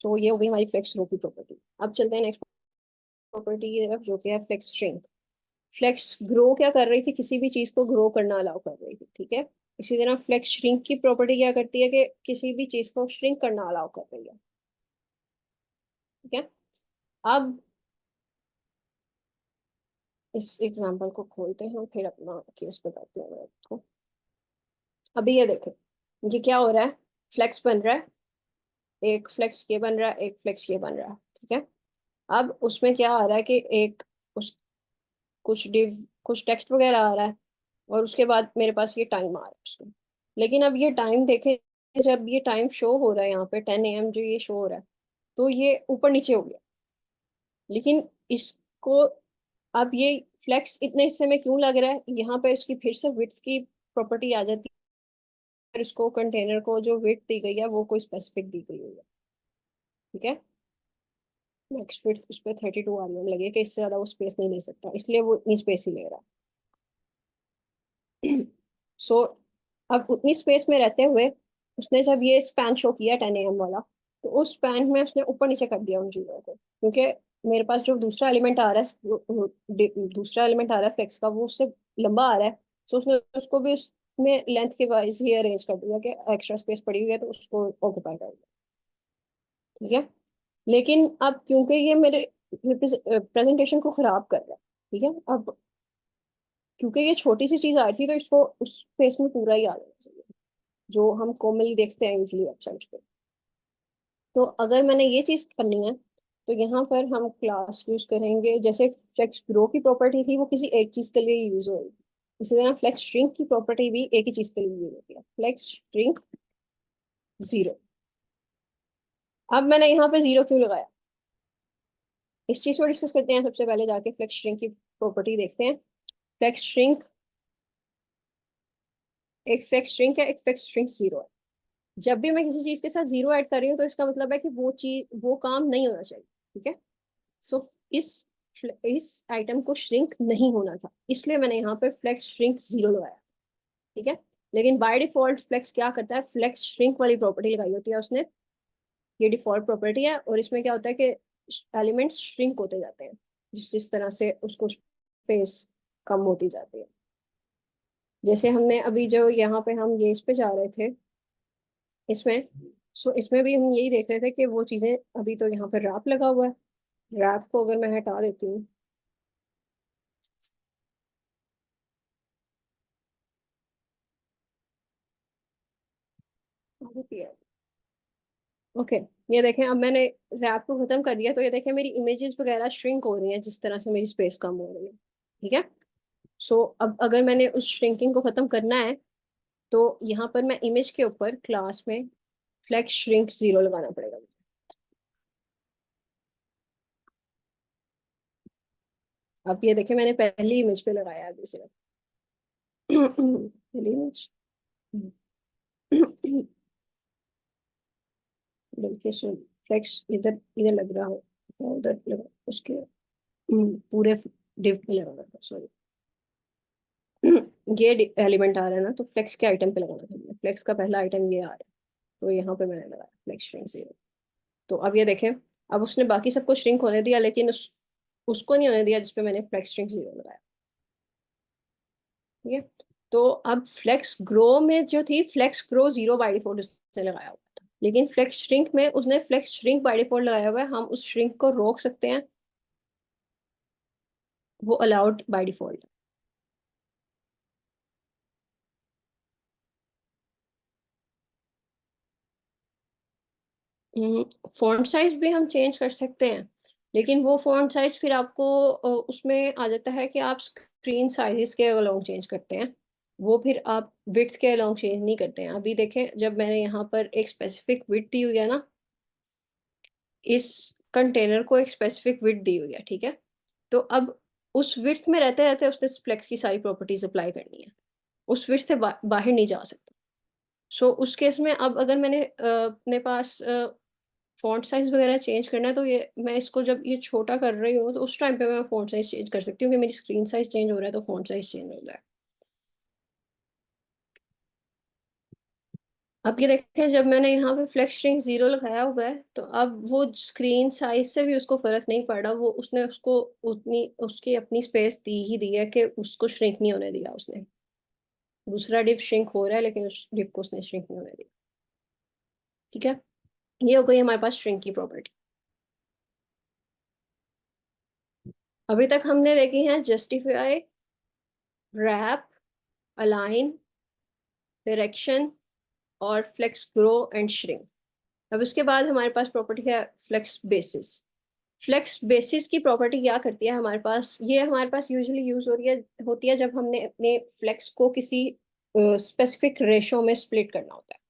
तो ये हो गई हमारी फ्लेक्स रो की प्रॉपर्टी। अब चलते हैं नेक्स्ट प्रॉपर्टी की तरफ जो कि है फ्लेक्स श्रिंक। फ्लेक्स ग्रो क्या कर रही थी? किसी भी चीज़ को ग्रो करना अलाउ कर रही थी, ठीक है। इसी तरह फ्लेक्स श्रिंक की प्रॉपर्टी क्या करती है कि किसी भी चीज़ को श्रिंक करना अलाउ कर रही है। ठीक है। अब इस एग्जाम्पल को खोलते हैं फिर अपना केस बताते हैं मैं आपको। अभी ये देखें, ये क्या हो रहा है? फ्लेक्स बन रहा है, एक फ्लेक्स ये बन रहा है, एक फ्लेक्स ये बन रहा है, ठीक है। अब उसमें क्या आ रहा है कि एक उस कुछ डिव कुछ टेक्स्ट वगैरह आ रहा है, और उसके बाद मेरे पास ये टाइम आ रहा है उसका। लेकिन अब ये टाइम देखें, जब ये टाइम शो हो रहा है यहाँ पे 10 AM जो ये शो हो रहा है, तो ये ऊपर नीचे हो गया। लेकिन इसको अब ये फ्लेक्स इतने हिस्से में क्यों लग रहा है, यहाँ पे इसकी फिर से विड्थ की प्रॉपर्टी आ जाती है, और इसको कंटेनर को जो विड्थ दी गई है वो कोई स्पेसिफिक दी गई है, ठीक है। मैक्स विड्थ उस पर 32 लगे कि इससे ज्यादा वो स्पेस नहीं ले सकता, इसलिए वो इतनी स्पेस ही ले रहा है। सो अब उतनी स्पेस में रहते हुए उसने जब ये स्पैन शो किया 10 AM वाला, तो उस स्पैन में उसने ऊपर नीचे कर दिया उन चीजों को, क्योंकि मेरे पास जो दूसरा एलिमेंट आ रहा है दूसरा एलिमेंट आ रहा है फ्लेक्स का, वो उससे लंबा आ रहा है। सो उसने उसको भी उसमें लेंथ के वाइज ही अरेंज कर दिया कि एक्स्ट्रा स्पेस पड़ी हुई है तो उसको ऑक्यूपाई कर दिया, ठीक है। लेकिन अब क्योंकि ये मेरे प्रेजेंटेशन को खराब कर रहा है, ठीक है, अब क्योंकि ये छोटी सी चीज आ रही थी तो इसको उस स्पेस में पूरा ही आ जाना चाहिए, जो हम कॉमनली देखते हैं यूजली वेबसाइट्स पे। तो अगर मैंने ये चीज करनी है तो यहाँ पर हम क्लास यूज करेंगे, जैसे फ्लेक्स ग्रो की प्रॉपर्टी थी वो किसी एक चीज के लिए यूज होगी, इसी तरह फ्लेक्स श्रिंक की प्रॉपर्टी भी एक ही चीज के लिए यूज होती है, फ्लेक्स श्रिंक 0। अब मैंने यहाँ पे 0 क्यों लगाया, इस चीज को डिस्कस करते हैं। सबसे पहले जाके फ्लेक्स श्रिंक की प्रॉपर्टी देखते हैं। फ्लेक्स श्रिंक, एक फ्लेक्स श्रिंक है, एक फ्लेक्स श्रिंक 0 है। जब भी मैं किसी चीज के साथ 0 ऐड कर रही हूँ तो इसका मतलब है कि वो चीज, वो काम नहीं होना चाहिए, ठीक है। सो इस इस आइटम को श्रिंक नहीं होना था, इसलिए मैंने यहाँ पे फ्लेक्स श्रिंक 0 लगाया, ठीक है। लेकिन बाय डिफॉल्ट फ्लेक्स क्या करता है, फ्लेक्स श्रिंक वाली प्रॉपर्टी लगाई होती है उसने, ये डिफॉल्ट प्रॉपर्टी है, और इसमें क्या होता है कि एलिमेंट्स श्रिंक होते जाते हैं जिस जिस तरह से उसको स्पेस कम होती जाती है। जैसे हमने अभी जो यहाँ पे हम ये इस पे जा रहे थे इसमें, सो इसमें भी हम यही देख रहे थे कि वो चीजें, अभी तो यहाँ पर रैप लगा हुआ है, रैप को अगर मैं हटा देती हूँ, ओके, ये देखें अब मैंने रैप को खत्म कर दिया, तो ये देखें मेरी इमेजेस वगैरह श्रिंक हो रही हैं जिस तरह से मेरी स्पेस कम हो रही है, ठीक है। सो अब अगर मैंने उस श्रिंकिंग को खत्म करना है तो यहाँ पर मैं इमेज के ऊपर क्लास में फ्लेक्स श्रिंक 0 लगाना पड़ेगा। अब ये देखें मैंने पहली इमेज पे लगाया है अभी सिर्फ। पहली इमेज, बल्कि फ्लेक्स इधर इधर लग रहा हो या उधर लगा उसके, पूरे डिव पे लगाना था, सॉरी। ये एलिमेंट आ रहा है ना, तो फ्लेक्स के आइटम पे लगाना था, फ्लेक्स का पहला आइटम ये आ रहा है, तो यहाँ पे मैंने लगाया फ्लेक्स श्रिंक 0। तो अब ये देखें, अब उसने बाकी सबको श्रिंक होने दिया लेकिन उसको नहीं होने दिया जिसपे मैंने फ्लेक्स श्रिंक 0 लगाया, ठीक है। तो अब फ्लेक्स ग्रो में जो थी, फ्लेक्स ग्रो 0 बाय डिफॉल्ट उसने लगाया हुआ था, लेकिन फ्लेक्स श्रिंक में उसने फ्लेक्स श्रिंक बाय डिफॉल्ट लगाया हुआ है, हम उस श्रिंक को रोक सकते हैं, वो allowed by default. Font size भी हम चेंज कर सकते हैं, लेकिन वो फॉन्ट साइज फिर आपको उसमें आ जाता है कि आप स्क्रीन साइजेस के अलोंग चेंज करते हैं, वो फिर आप विड्थ के अलोंग चेंज नहीं करते हैं। अभी देखें जब मैंने यहाँ पर एक स्पेसिफिक विड्थ दी हुई है ना, इस कंटेनर को एक स्पेसिफिक विड्थ दी हुई है, ठीक है। तो अब उस विड्थ में रहते रहते उसने फ्लेक्स की सारी प्रॉपर्टीज अप्लाई करनी है, उस विड्थ से बाहर नहीं जा सकता। सो उस केस में अब अगर मैंने अपने पास फॉन्ट साइज वगैरह चेंज करना है, तो ये मैं इसको जब ये छोटा कर रही हूँ तो उस टाइम पे मैं फॉन्ट साइज चेंज कर सकती हूँ कि मेरी स्क्रीन साइज चेंज हो रहा है तो फॉन्ट साइज चेंज हो रहा है। अब ये देखें जब मैंने यहाँ पे फ्लेक्स स्ट्रिंग 0 लगाया हुआ है, तो अब वो स्क्रीन साइज से भी उसको फर्क नहीं पड़ा, वो उसने उसको उतनी उसकी अपनी स्पेस दी ही दी है कि उसको श्रिंक नहीं होने दिया उसने। दूसरा डिव श्रिंक हो रहा है लेकिन उस डिव को उसने श्रिंक नहीं होने दिया, ठीक है। ये हो गई हमारे पास श्रिंक की प्रॉपर्टी। अभी तक हमने देखी है जस्टिफाई, रैप, अलाइन, डायरेक्शन और फ्लेक्स ग्रो एंड श्रिंक। अब उसके बाद हमारे पास प्रॉपर्टी है फ्लेक्स बेसिस। फ्लेक्स बेसिस की प्रॉपर्टी क्या करती है हमारे पास, ये हमारे पास यूजुअली यूज हो रही है होती है जब हमने अपने फ्लेक्स को किसी स्पेसिफिक रेशो में स्प्लिट करना होता है।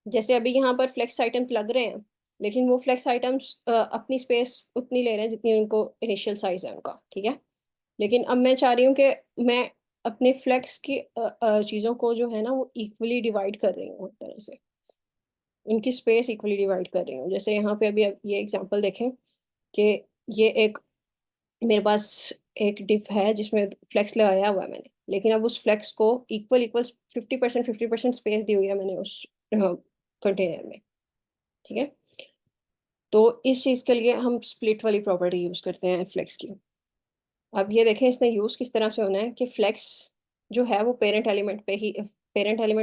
जैसे अभी यहाँ पर फ्लेक्स आइटम्स लग रहे हैं, लेकिन वो फ्लेक्स आइटम्स अपनी स्पेस उतनी ले रहे हैं जितनी उनको इनिशियल साइज है उनका, ठीक है। लेकिन अब मैं चाह रही हूँ कि मैं अपने फ्लेक्स की चीज़ों को जो है ना वो इक्वली डिवाइड कर रही हूँ एक तरह से, इनकी स्पेस इक्वली डिवाइड कर रही हूँ। जैसे यहाँ पे अभी अब ये एग्जांपल देखें कि ये एक मेरे पास एक डिव है जिसमें फ्लेक्स लगाया हुआ है मैंने, लेकिन अब उस फ्लेक्स को इक्वल इक्वल 50% स्पेस दी हुई है मैंने उस कंटेनर में, ठीक है। तो इस चीज़ के लिए हम स्प्लिट वाली प्रॉपर्टी यूज़ करते हैं फ्लेक्स की। अब ये देखें इसने यूज़ किस तरह से होना है कि फ्लेक्स जो है वो पेरेंट एलिमेंट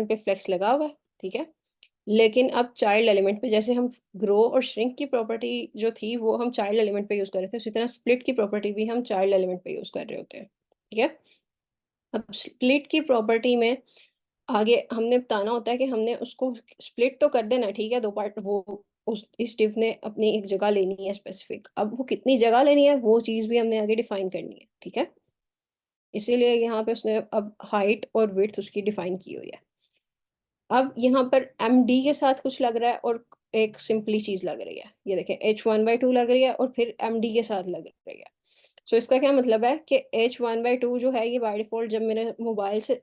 पे फ्लेक्स लगा हुआ है, ठीक है। लेकिन अब चाइल्ड एलिमेंट पे जैसे हम ग्रो और श्रिंक की प्रॉपर्टी जो थी वो हम चाइल्ड एलिमेंट पे यूज़ कर रहे थे, उसी तरह स्प्लिट की प्रॉपर्टी भी हम चाइल्ड एलिमेंट पे यूज़ कर रहे होते हैं, ठीक है। अब स्प्लिट की प्रॉपर्टी में आगे हमने बताना होता है कि हमने उसको स्प्लिट तो कर देना है, ठीक है, 2 पार्ट वो उस इस डिव ने अपनी एक जगह लेनी है स्पेसिफिक। अब वो कितनी जगह लेनी है वो चीज़ भी हमने आगे डिफाइन करनी है, ठीक है। इसीलिए यहाँ पे उसने अब हाइट और विड्थ उसकी डिफाइन की हुई है। अब यहाँ पर एमडी के साथ कुछ लग रहा है और एक सिंपली चीज़ लग रही है। ये देखें h1/2 लग रही है और फिर एमडी के साथ लग रही है। सो इसका क्या मतलब है कि h1/2 जो है ये बाय डिफ़ॉल्ट जब मैंने मोबाइल से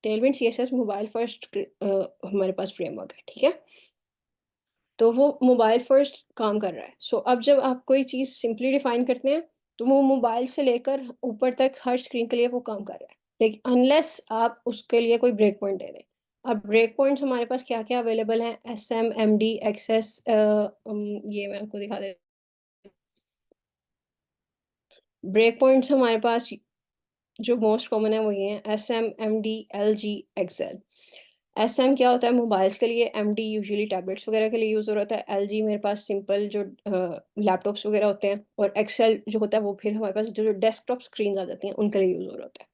टेलविंड सीएसएस मोबाइल फर्स्ट हमारे पास फ्रेमवर्क है, ठीक है? तो वो मोबाइल फर्स्ट काम कर रहा है। सो अब जब आप कोई चीज़ सिंपली डिफाइन करते हैं, तो वो मोबाइल से लेकर ऊपर तक हर स्क्रीन के लिए वो काम कर रहा है। लेकिन अनलेस आप उसके लिए कोई ब्रेक पॉइंट दे दें। अब ब्रेक पॉइंट्स हमारे पास क्या-क्या अवेलेबल हैं? एसएम, एमडी, एक्सेस ये मैं आपको दिखा देती हूँ। ब्रेक पॉइंट्स हमारे पास जो मोस्ट कॉमन है वो ये हैं SM, MD, LG, XL. SM क्या होता है मोबाइल्स के लिए, एमडी यूजुअली टैबलेट्स वगैरह के लिए यूज़ हो रहा होता है, एलजी मेरे पास सिंपल जो लैपटॉप्स वगैरह होते हैं और एक्सेल जो होता है वो फिर हमारे पास जो डेस्कटॉप स्क्रीन्स आ जाती हैं उनके लिए यूज़ हो रहा होता है।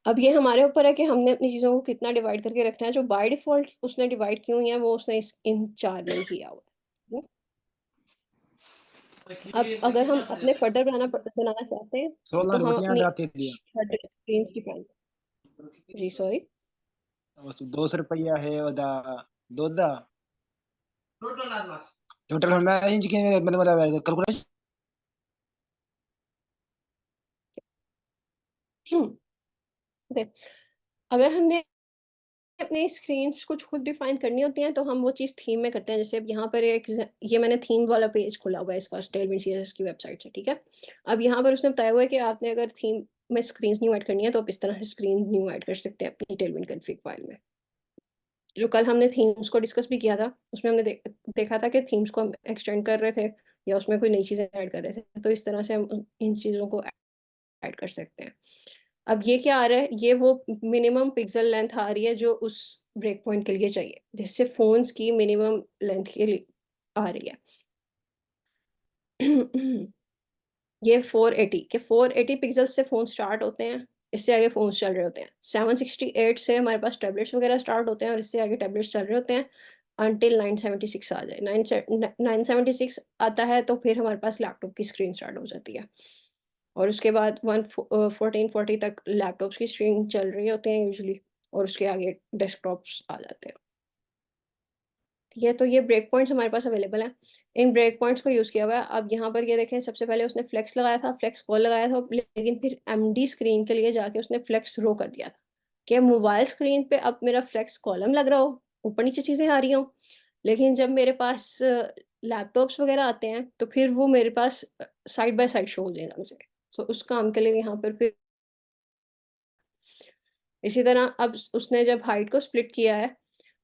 अब ये हमारे ऊपर है कि हमने अपनी चीज़ों को कितना डिवाइड करके रखना है, जो बाय डिफ़ॉल्ट उसने डिवाइड की हुई हैं वो उसने इस इन 4 में किया हुआ है। अब अगर हम अपने फर्दर बनाना चाहते हैं, तो 16 हम रोटियां अपनी रात दिया फर्दर स्क्रीन्स डिफाइन जी, सॉरी? बस 200 रुपया है ओदा दोदा टोटल मैं इंच के मतलब कैलकुलेशन ओके, अगर हमने अपनी स्क्रीन्स कुछ खुद डिफाइन करनी होती हैं, तो हम वो चीज़ थीम में करते हैं। जैसे अब यहाँ पर ये मैंने थीम वाला पेज खोला हुआ है इसका टेलविंड सीएसएस की वेबसाइट से, ठीक है? अब यहाँ पर उसने बताया हुआ है कि आपने अगर थीम में स्क्रीन्स न्यू ऐड करनी है, तो आप इस तरह से स्क्रीन न्यू ऐड कर सकते हैं अपनी टेलविंड कॉन्फ़िग फाइल में। जो कल हमने थीम्स को डिस्कस भी किया था, उसमें हमने देखा था कि थीम्स को हम एक्सटेंड कर रहे थे या उसमें कोई नई चीज़ें ऐड कर रहे थे, तो इस तरह से हम इन चीज़ों को ऐड कर सकते हैं। अब ये क्या आ रहा है, ये वो मिनिमम पिक्सेल लेंथ आ रही है जो उस ब्रेक पॉइंट के लिए चाहिए, जिससे फ़ोन्स की मिनिमम लेंथ के लिए आ रही है। ये 480 पिक्सेल्स से फ़ोन स्टार्ट होते हैं, इससे आगे फ़ोन्स चल रहे होते हैं। 768 से हमारे पास टैबलेट्स वगैरह स्टार्ट होते हैं और इससे आगे टैबलेट्स चल रहे होते हैं अंटिल 976 आ जाए। 976 आता है तो फिर हमारे पास लैपटॉप की स्क्रीन स्टार्ट हो जाती है। और उसके बाद 1440 तक लैपटॉप्स की स्क्रीन चल रही होते हैं यूजुअली और उसके आगे डेस्कटॉप्स आ जाते हैं। ठीक है, तो ये ब्रेक पॉइंट्स हमारे पास अवेलेबल हैं। इन ब्रेक पॉइंट्स को यूज़ किया हुआ है। अब यहाँ पर ये देखें सबसे पहले उसने फ्लेक्स लगाया था, फ्लेक्स कॉल लगाया था, लेकिन फिर एमडी स्क्रीन के लिए जाके उसने फ्लेक्स रो कर दिया था। कि मोबाइल स्क्रीन पे अब मेरा फ्लेक्स कॉलम लग रहा हो, ऊपर-नीचे चीज़ें आ रही हों, लेकिन जब मेरे पास लैपटॉप्स वगैरह आते हैं, तो फिर वो मेरे पास साइड बाय साइड शो हो जाए ढंग से। सो उस काम के लिए यहाँ पर फिर इसी तरह अब उसने जब हाइट को स्प्लिट किया है,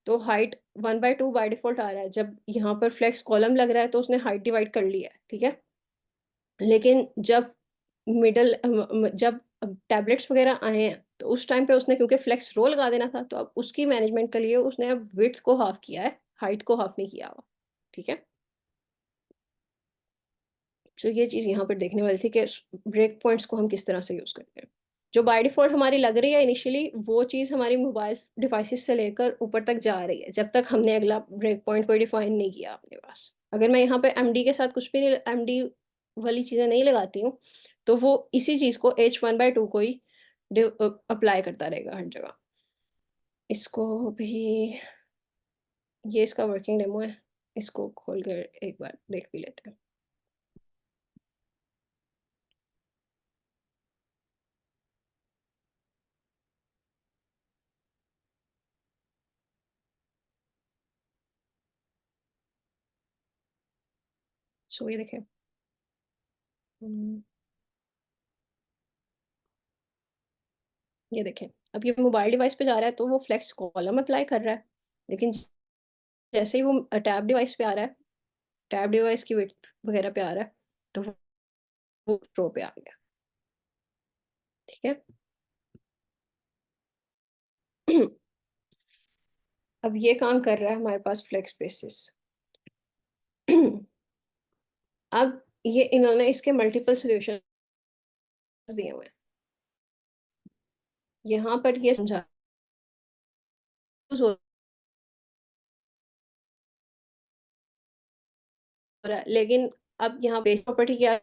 तो हाइट 1/2 बाय डिफ़ॉल्ट आ रहा है। जब यहाँ पर फ्लेक्स कॉलम लग रहा है, तो उसने हाइट डिवाइड कर लिया है, ठीक है? लेकिन जब जब टैबलेट्स वग़ैरह आए हैं, तो उस टाइम पे उसने क्योंकि फ्लेक्स रो लगा देना था, तो अब उसकी मैनेजमेंट के लिए उसने अब विड्थ को हाफ़ किया है, हाइट को हाफ़ नहीं किया हुआ, ठीक है? तो ये चीज़ यहाँ पर देखने वाली थी कि ब्रेक पॉइंट्स को हम किस तरह से यूज़ करते हैं। जो बाय डिफ़ॉल्ट हमारी लग रही है इनिशियली वो चीज़ हमारी मोबाइल डिवाइसेज़ से लेकर ऊपर तक जा रही है, जब तक हमने अगला ब्रेक पॉइंट कोई डिफ़ाइन नहीं किया अपने पास। अगर मैं यहाँ पे एमडी के साथ कुछ भी नहीं एमडी वाली चीज़ें नहीं लगाती हूँ, तो वो इसी चीज़ को h1/2 को ही अप्लाई करता रहेगा हर जगह। इसको भी ये इसका वर्किंग डेमो है, इसको खोल कर एक बार देख भी लेते हैं। सो ये देखें, हम्म, ये देखें, अब ये मोबाइल डिवाइस पे जा रहा है तो वो फ्लेक्स कॉलम अप्लाई कर रहा है, लेकिन जैसे ही वो टैब डिवाइस पे आ रहा है, टैब डिवाइस की विड्थ वगैरह पे आ रहा है, तो वो रो पे आ गया। ठीक है। अब ये काम कर रहा है हमारे पास फ्लेक्स बेसिस। अब ये इन्होंने इसके मल्टीपल सॉल्यूशंस दिए हुए हैं। यहाँ पर ये समझा हो रहा है, लेकिन अब यहाँ बेस प्रॉपर्टी क्या है?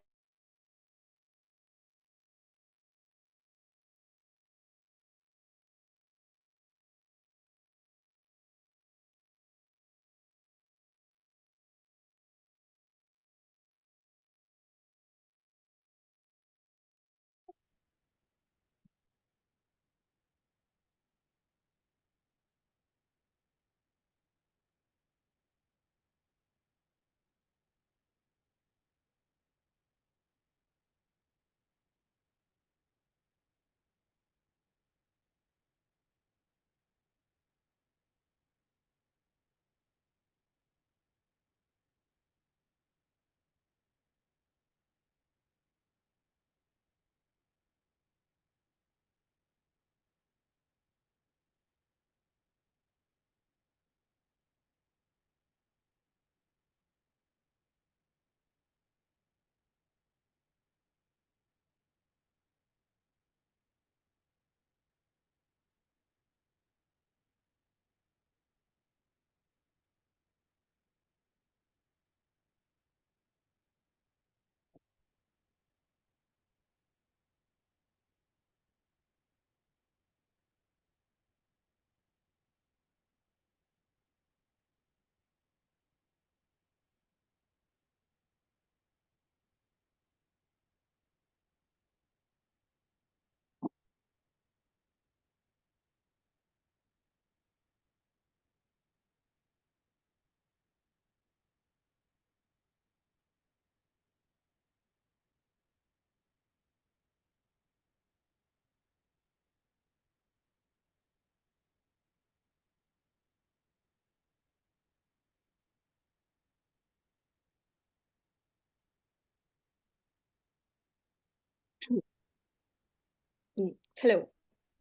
हेलो,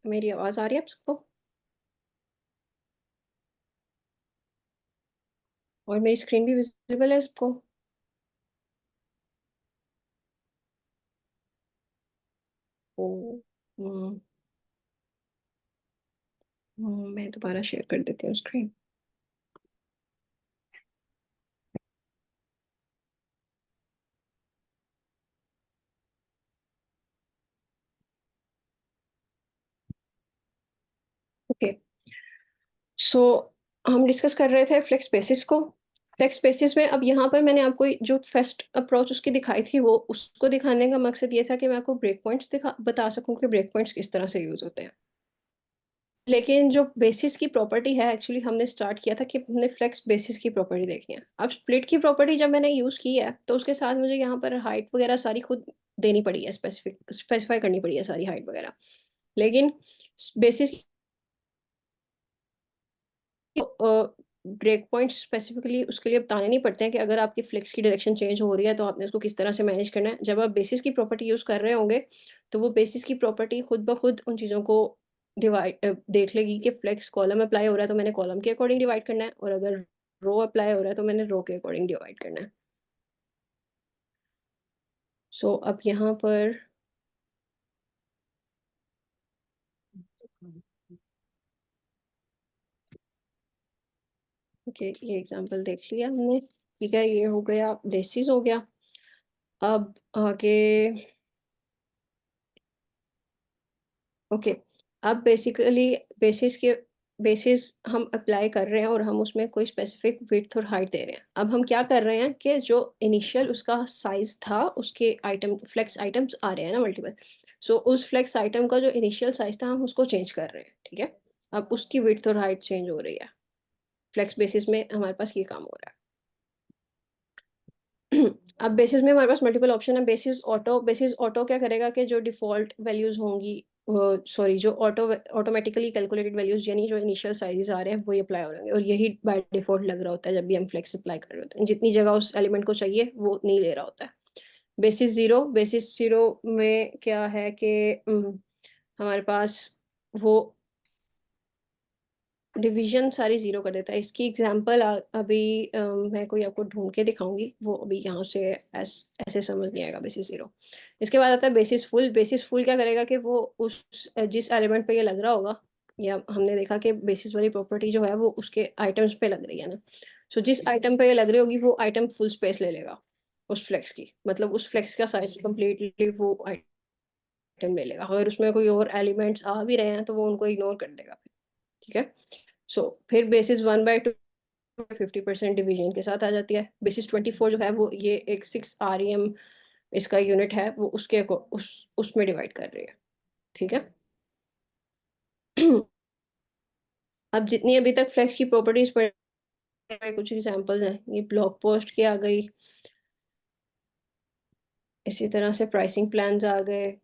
मेरी आवाज आ रही है आप सबको? और मेरी स्क्रीन भी विजिबल है सबको? ओ, हम्म, मैं दोबारा शेयर कर देती हूँ स्क्रीन। ओके, सो हम डिस्कस कर रहे थे फ्लेक्स बेसिस को। फ्लेक्स बेसिस में अब यहाँ पर मैंने आपको जो फर्स्ट अप्रोच उसकी दिखाई थी, वो उसको दिखाने का मकसद ये था कि मैं आपको ब्रेक पॉइंट्स दिखा बता सकूँ कि ब्रेक पॉइंट्स किस तरह से यूज़ होते हैं। लेकिन जो बेसिस की प्रॉपर्टी है, एक्चुअली हमने स्टार्ट किया था कि हमने फ्लेक्स बेसिस की प्रॉपर्टी देखनी है। अब स्प्लिट की प्रॉपर्टी जब मैंने यूज़ की है, तो उसके साथ मुझे यहाँ पर हाइट वगैरह सारी खुद देनी पड़ी है, स्पेसिफाई करनी पड़ी है सारी हाइट वगैरह। लेकिन बेसिस ब्रेक पॉइंट्स स्पेसिफिकली उसके लिए बताने नहीं पड़ते हैं कि अगर आपकी फ्लेक्स की डायरेक्शन चेंज हो रही है, तो आपने उसको किस तरह से मैनेज करना है। जब आप बेसिस की प्रॉपर्टी यूज़ कर रहे होंगे, तो वो बेसिस की प्रॉपर्टी खुद ब खुद उन चीज़ों को देख लेगी कि फ्लेक्स कॉलम अप्लाई हो रहा है, तो मैंने कॉलम के अकॉर्डिंग डिवाइड करना है, और अगर रो अप्लाई हो रहा है, तो मैंने रो के अकॉर्डिंग डिवाइड करना है। सो अब यहाँ पर ओके, ये एग्ज़ाम्पल देख लिया हमने। ठीक है, ये हो गया, बेसिस हो गया। अब आगे ओके, अब बेसिकली बेसिस हम अप्लाई कर रहे हैं और हम उसमें कोई स्पेसिफिक विड्थ और हाइट दे रहे हैं। अब हम क्या कर रहे हैं कि जो इनिशियल उसका साइज़ था, उसके आइटम फ्लेक्स आइटम्स आ रहे हैं ना मल्टीपल। सो उस फ्लेक्स आइटम का जो इनिशियल साइज़ था, हम उसको चेंज कर रहे हैं, ठीक है? अब उसकी विड्थ और हाइट चेंज हो रही है। फ्लेक्स बेसिस में हमारे पास ये काम हो रहा है। अब बेसिस में हमारे पास मल्टीपल ऑप्शन है। बेसिस ऑटो क्या करेगा कि जो डिफ़ॉल्ट वैल्यूज़ होंगी, सॉरी, जो ऑटोमेटिकली कैलकुलेटेड वैल्यूज़ यानी जो इनिशियल साइज़ेज़ आ रहे हैं वही अप्लाई हो रहे होंगे, और यही बाय डिफ़ॉल्ट लग रहा होता है जब भी हम फ्लेक्स अप्लाई कर रहे होते हैं। जितनी जगह उस एलिमेंट को चाहिए वो नहीं ले रहा होता है। बेसिस ज़ीरो में क्या है कि हमारे पास वो डिवीज़न सारी ज़ीरो कर देता है। इसकी एग्ज़ाम्पल अभी मैं कोई आपको ढूँढ के दिखाऊँगी, वो अभी यहाँ से ऐसे समझ नहीं आएगा बेसिस ज़ीरो। इसके बाद आता है बेसिस फुल क्या करेगा कि वो जिस एलिमेंट पे ये लग रहा होगा, या हमने देखा कि बेसिस वाली प्रॉपर्टी जो है वो उसके आइटम्स पे लग रही है ना। सो जिस आइटम पे ये लग रही होगी वो आइटम फुल स्पेस ले लेगा, उस फ्लेक्स की। मतलब उस फ्लेक्स का साइज़ कंप्लीटली वो आइटम ले लेगा। अगर उसमें कोई और एलिमेंट्स आ भी रहे हैं तो वो उनको इग्नोर कर देगा फिर, ठीक है? सो फिर बेसिस 1/2 50% डिवीजन के साथ आ जाती है। बेसिस 24 जो है वो ये एक 6 आरईएम इसका यूनिट है, वो उसमें डिवाइड कर रही है, ठीक है? अब जितनी अभी तक फ्लेक्स की प्रॉपर्टीज पढ़ रहे हैं, कुछ एग्जांपल्स हैं। ये ब्लॉग पोस्ट की आ गई, इसी तरह से प्राइसिंग प्लान्स आ गए।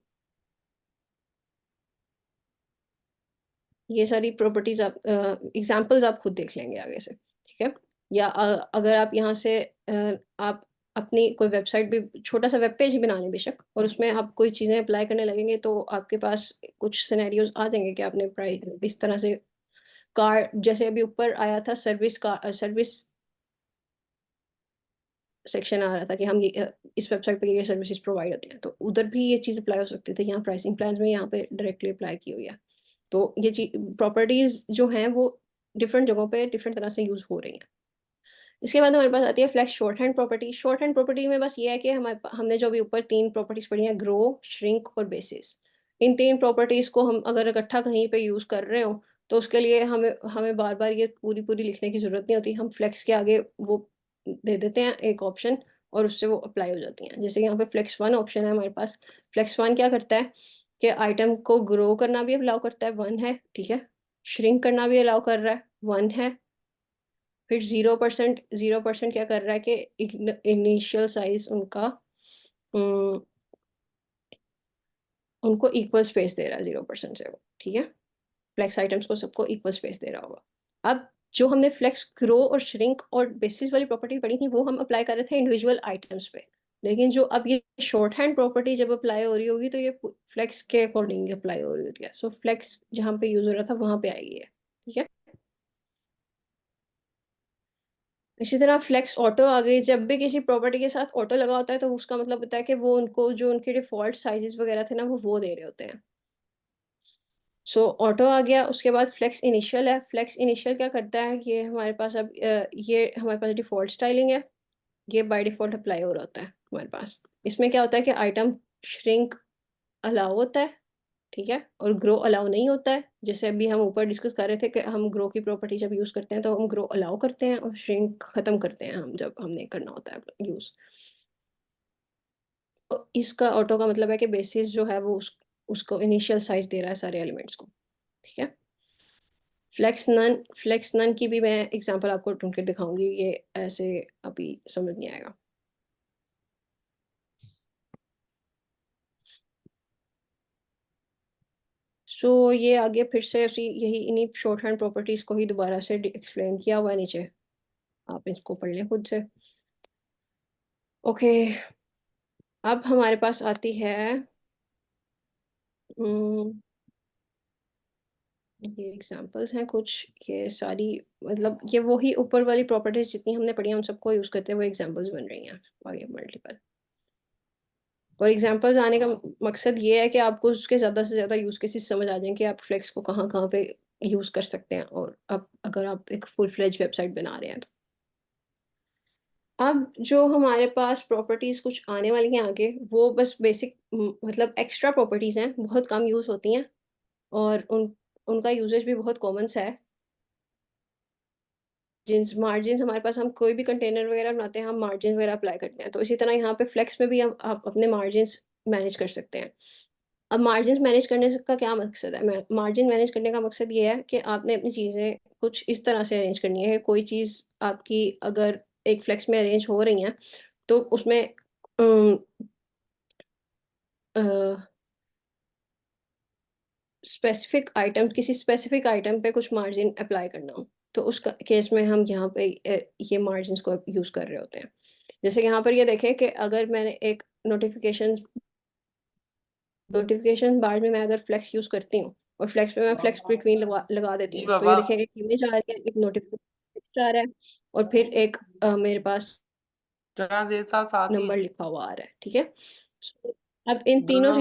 ये सारी प्रॉपर्टीज आप एग्जांपल्स आप खुद देख लेंगे आगे से, ठीक है? या अगर आप यहाँ से आप अपनी कोई वेबसाइट भी, छोटा सा वेब पेज ही बना लें बेशक, और उसमें आप कोई चीज़ें अप्लाई करने लगेंगे तो आपके पास कुछ सिनेरियोज आ जाएंगे कि आपने प्राइस इस तरह से कार, जैसे अभी ऊपर आया था सर्विस सेक्शन आ रहा था कि हम इस वेबसाइट पे ये सर्विसेज प्रोवाइड होती हैं, तो उधर भी ये चीज़ अप्लाई हो सकती थी। यहाँ प्राइसिंग प्लान्स में यहाँ पे डायरेक्टली अप्लाई की हुई है। तो ये प्रॉपर्टीज जो हैं वो डिफरेंट जगहों पे डिफरेंट तरह से यूज़ हो रही हैं। इसके बाद हमारे पास आती है flash short hand property. Short hand property में बस ये है कि हमने जो अभी ऊपर 3 प्रॉपर्टीज पढ़ी हैं, ग्रो, श्रिंक और बेसिस। इन 3 प्रॉपर्टीज को हम अगर इकट्ठा कहीं पे यूज़ कर रहे हो तो उसके लिए हमें हमें बार-बार ये पूरी-पूरी लिखने की ज़रूरत नहीं होती। हम फ्लेक्स के आगे वो दे देते हैं एक ऑप्शन, और उससे वो अप्लाई हो जाती हैं। जैसे यहाँ पे फ्लेक्स 1 ऑप्शन है हमारे पास। फ्लेक्स 1 क्या करता है कि आइटम को ग्रो करना भी अलाउ करता है, 1 है, ठीक है? श्रिंक करना भी अलाउ कर रहा है, 1 है। फिर 0% क्या कर रहा है कि इनिशियल साइज उनका उम, उनको इक्वल स्पेस दे रहा है 0% से वो, ठीक है? फ्लेक्स आइटम्स को सबको इक्वल स्पेस दे रहा होगा। अब जो हमने फ्लेक्स ग्रो और श्रिंक और बेसिस वाली प्रॉपर्टी पढ़ी थी वो हम अप्लाई कर रहे थे इंडिविजुअल आइटम्स पे। लेकिन जो अब ये शॉर्ट हैंड प्रॉपर्टी जब अप्लाई हो रही होगी तो ये फ्लेक्स के अकॉर्डिंग अप्लाई हो रही होती है। सो फ्लेक्स जहाँ पे यूज़ हो रहा था वहाँ पे आएगी ये, ठीक है? इसी तरह फ्लेक्स ऑटो आ गई। जब भी किसी प्रॉपर्टी के साथ ऑटो लगा होता है तो उसका मतलब होता है कि वो उनको जो उनके डिफ़ॉल्ट साइज़ेज़ वग़ैरह थे ना वो दे रहे होते हैं। सो ऑटो आ गया, उसके बाद फ्लेक्स इनिशियल है। फ्लेक्स इनिशियल क्या करता है, ये हमारे पास अब ये हमारे पास डिफ़ॉल्ट स्टाइलिंग है। ये बाय डिफ़ॉल्ट अप्लाई हो रहा होता है हमारे पास। इसमें क्या होता है कि आइटम श्रिंक अलाउ होता है, ठीक है? और ग्रो अलाउ नहीं होता है। जैसे अभी हम ऊपर डिस्कस कर रहे थे कि हम ग्रो की प्रॉपर्टी जब यूज़ करते हैं तो हम ग्रो अलाउ करते हैं और श्रिंक खत्म करते हैं हम जब हमने करना होता है यूज़। तो इसका ऑटो का मतलब है कि बेसिस जो है वो उसको इनिशियल साइज़ दे रहा है सारे एलिमेंट्स को, ठीक है? फ्लेक्स नन की भी मैं एग्ज़ाम्पल आपको ढूँढ के दिखाऊँगी, ये ऐसे अभी समझ नहीं आएगा। सो ये आगे फिर से उसी यही इन्हीं शॉर्ट हैंड प्रॉपर्टीज़ को ही दोबारा से एक्सप्लेन किया हुआ है नीचे। आप इसको पढ़ लें खुद से। ओके, अब हमारे पास आती है उम, ये एग्ज़ाम्पल्स हैं कुछ, ये सारी मतलब ये वही ऊपर वाली प्रॉपर्टीज़ जितनी हमने पढ़ी हैं उन सबको यूज़ करते हुए एग्ज़ाम्पल्स बन रही हैं, और ये मल्टीपल। और एग्ज़ाम्पल्स आने का मकसद ये है कि आपको उसके ज़्यादा से ज़्यादा यूज़ केसेस समझ आ जाएँ कि आप फ्लेक्स को कहाँ-कहाँ पे यूज़ कर सकते हैं, और अब अगर आप एक फुल फ्लेज्ड वेबसाइट बना रहे हैं तो। अब जो हमारे पास प्रॉपर्टीज़ कुछ आने वाली हैं आगे, वो बस बेसिक मतलब एक्स्ट्रा प्रॉपर्टीज़ हैं, बहुत कम यूज़ होती हैं, और उनका यूसेज भी बहुत कॉमन सा है। मार्जिन्स हमारे पास, हम कोई भी कंटेनर वगैरह बनाते हैं, हम मार्जिन वगैरह अप्लाई करते हैं। तो इसी तरह यहाँ पे फ्लेक्स में भी हम आप अपने मार्जिन्स मैनेज कर सकते हैं। अब मार्जिन्स मैनेज करने का क्या मकसद है? मैं मार्जिन मैनेज करने का मकसद ये है कि आपने अपनी चीज़ें कुछ इस तरह से अरेंज करनी है कि कोई चीज़ आपकी अगर एक फ्लेक्स में अरेंज हो रही हैं, तो उसमें किसी स्पेसिफिक आइटम पे कुछ मार्जिन अप्लाई करना हो, तो उस केस में हम यहाँ पे ये मार्जिन को यूज़ कर रहे होते हैं। जैसे यहाँ पर ये देखें कि अगर मैंने एक नोटिफिकेशन बार में मैं अगर फ्लेक्स यूज़ करती हूँ और फ्लेक्स पे मैं फ्लेक्स बिटवीन लगा देती जी हूँ, तो ये बाबा। देखिए एक इमेज आ रही है, एक नोटिफिकेशन आ रहा है और फिर एक मेरे पास क्या देता साथी नंबर लिखा हुआ आ रहा है, ठीक है? अब इन तीनों दोनों चीज़ों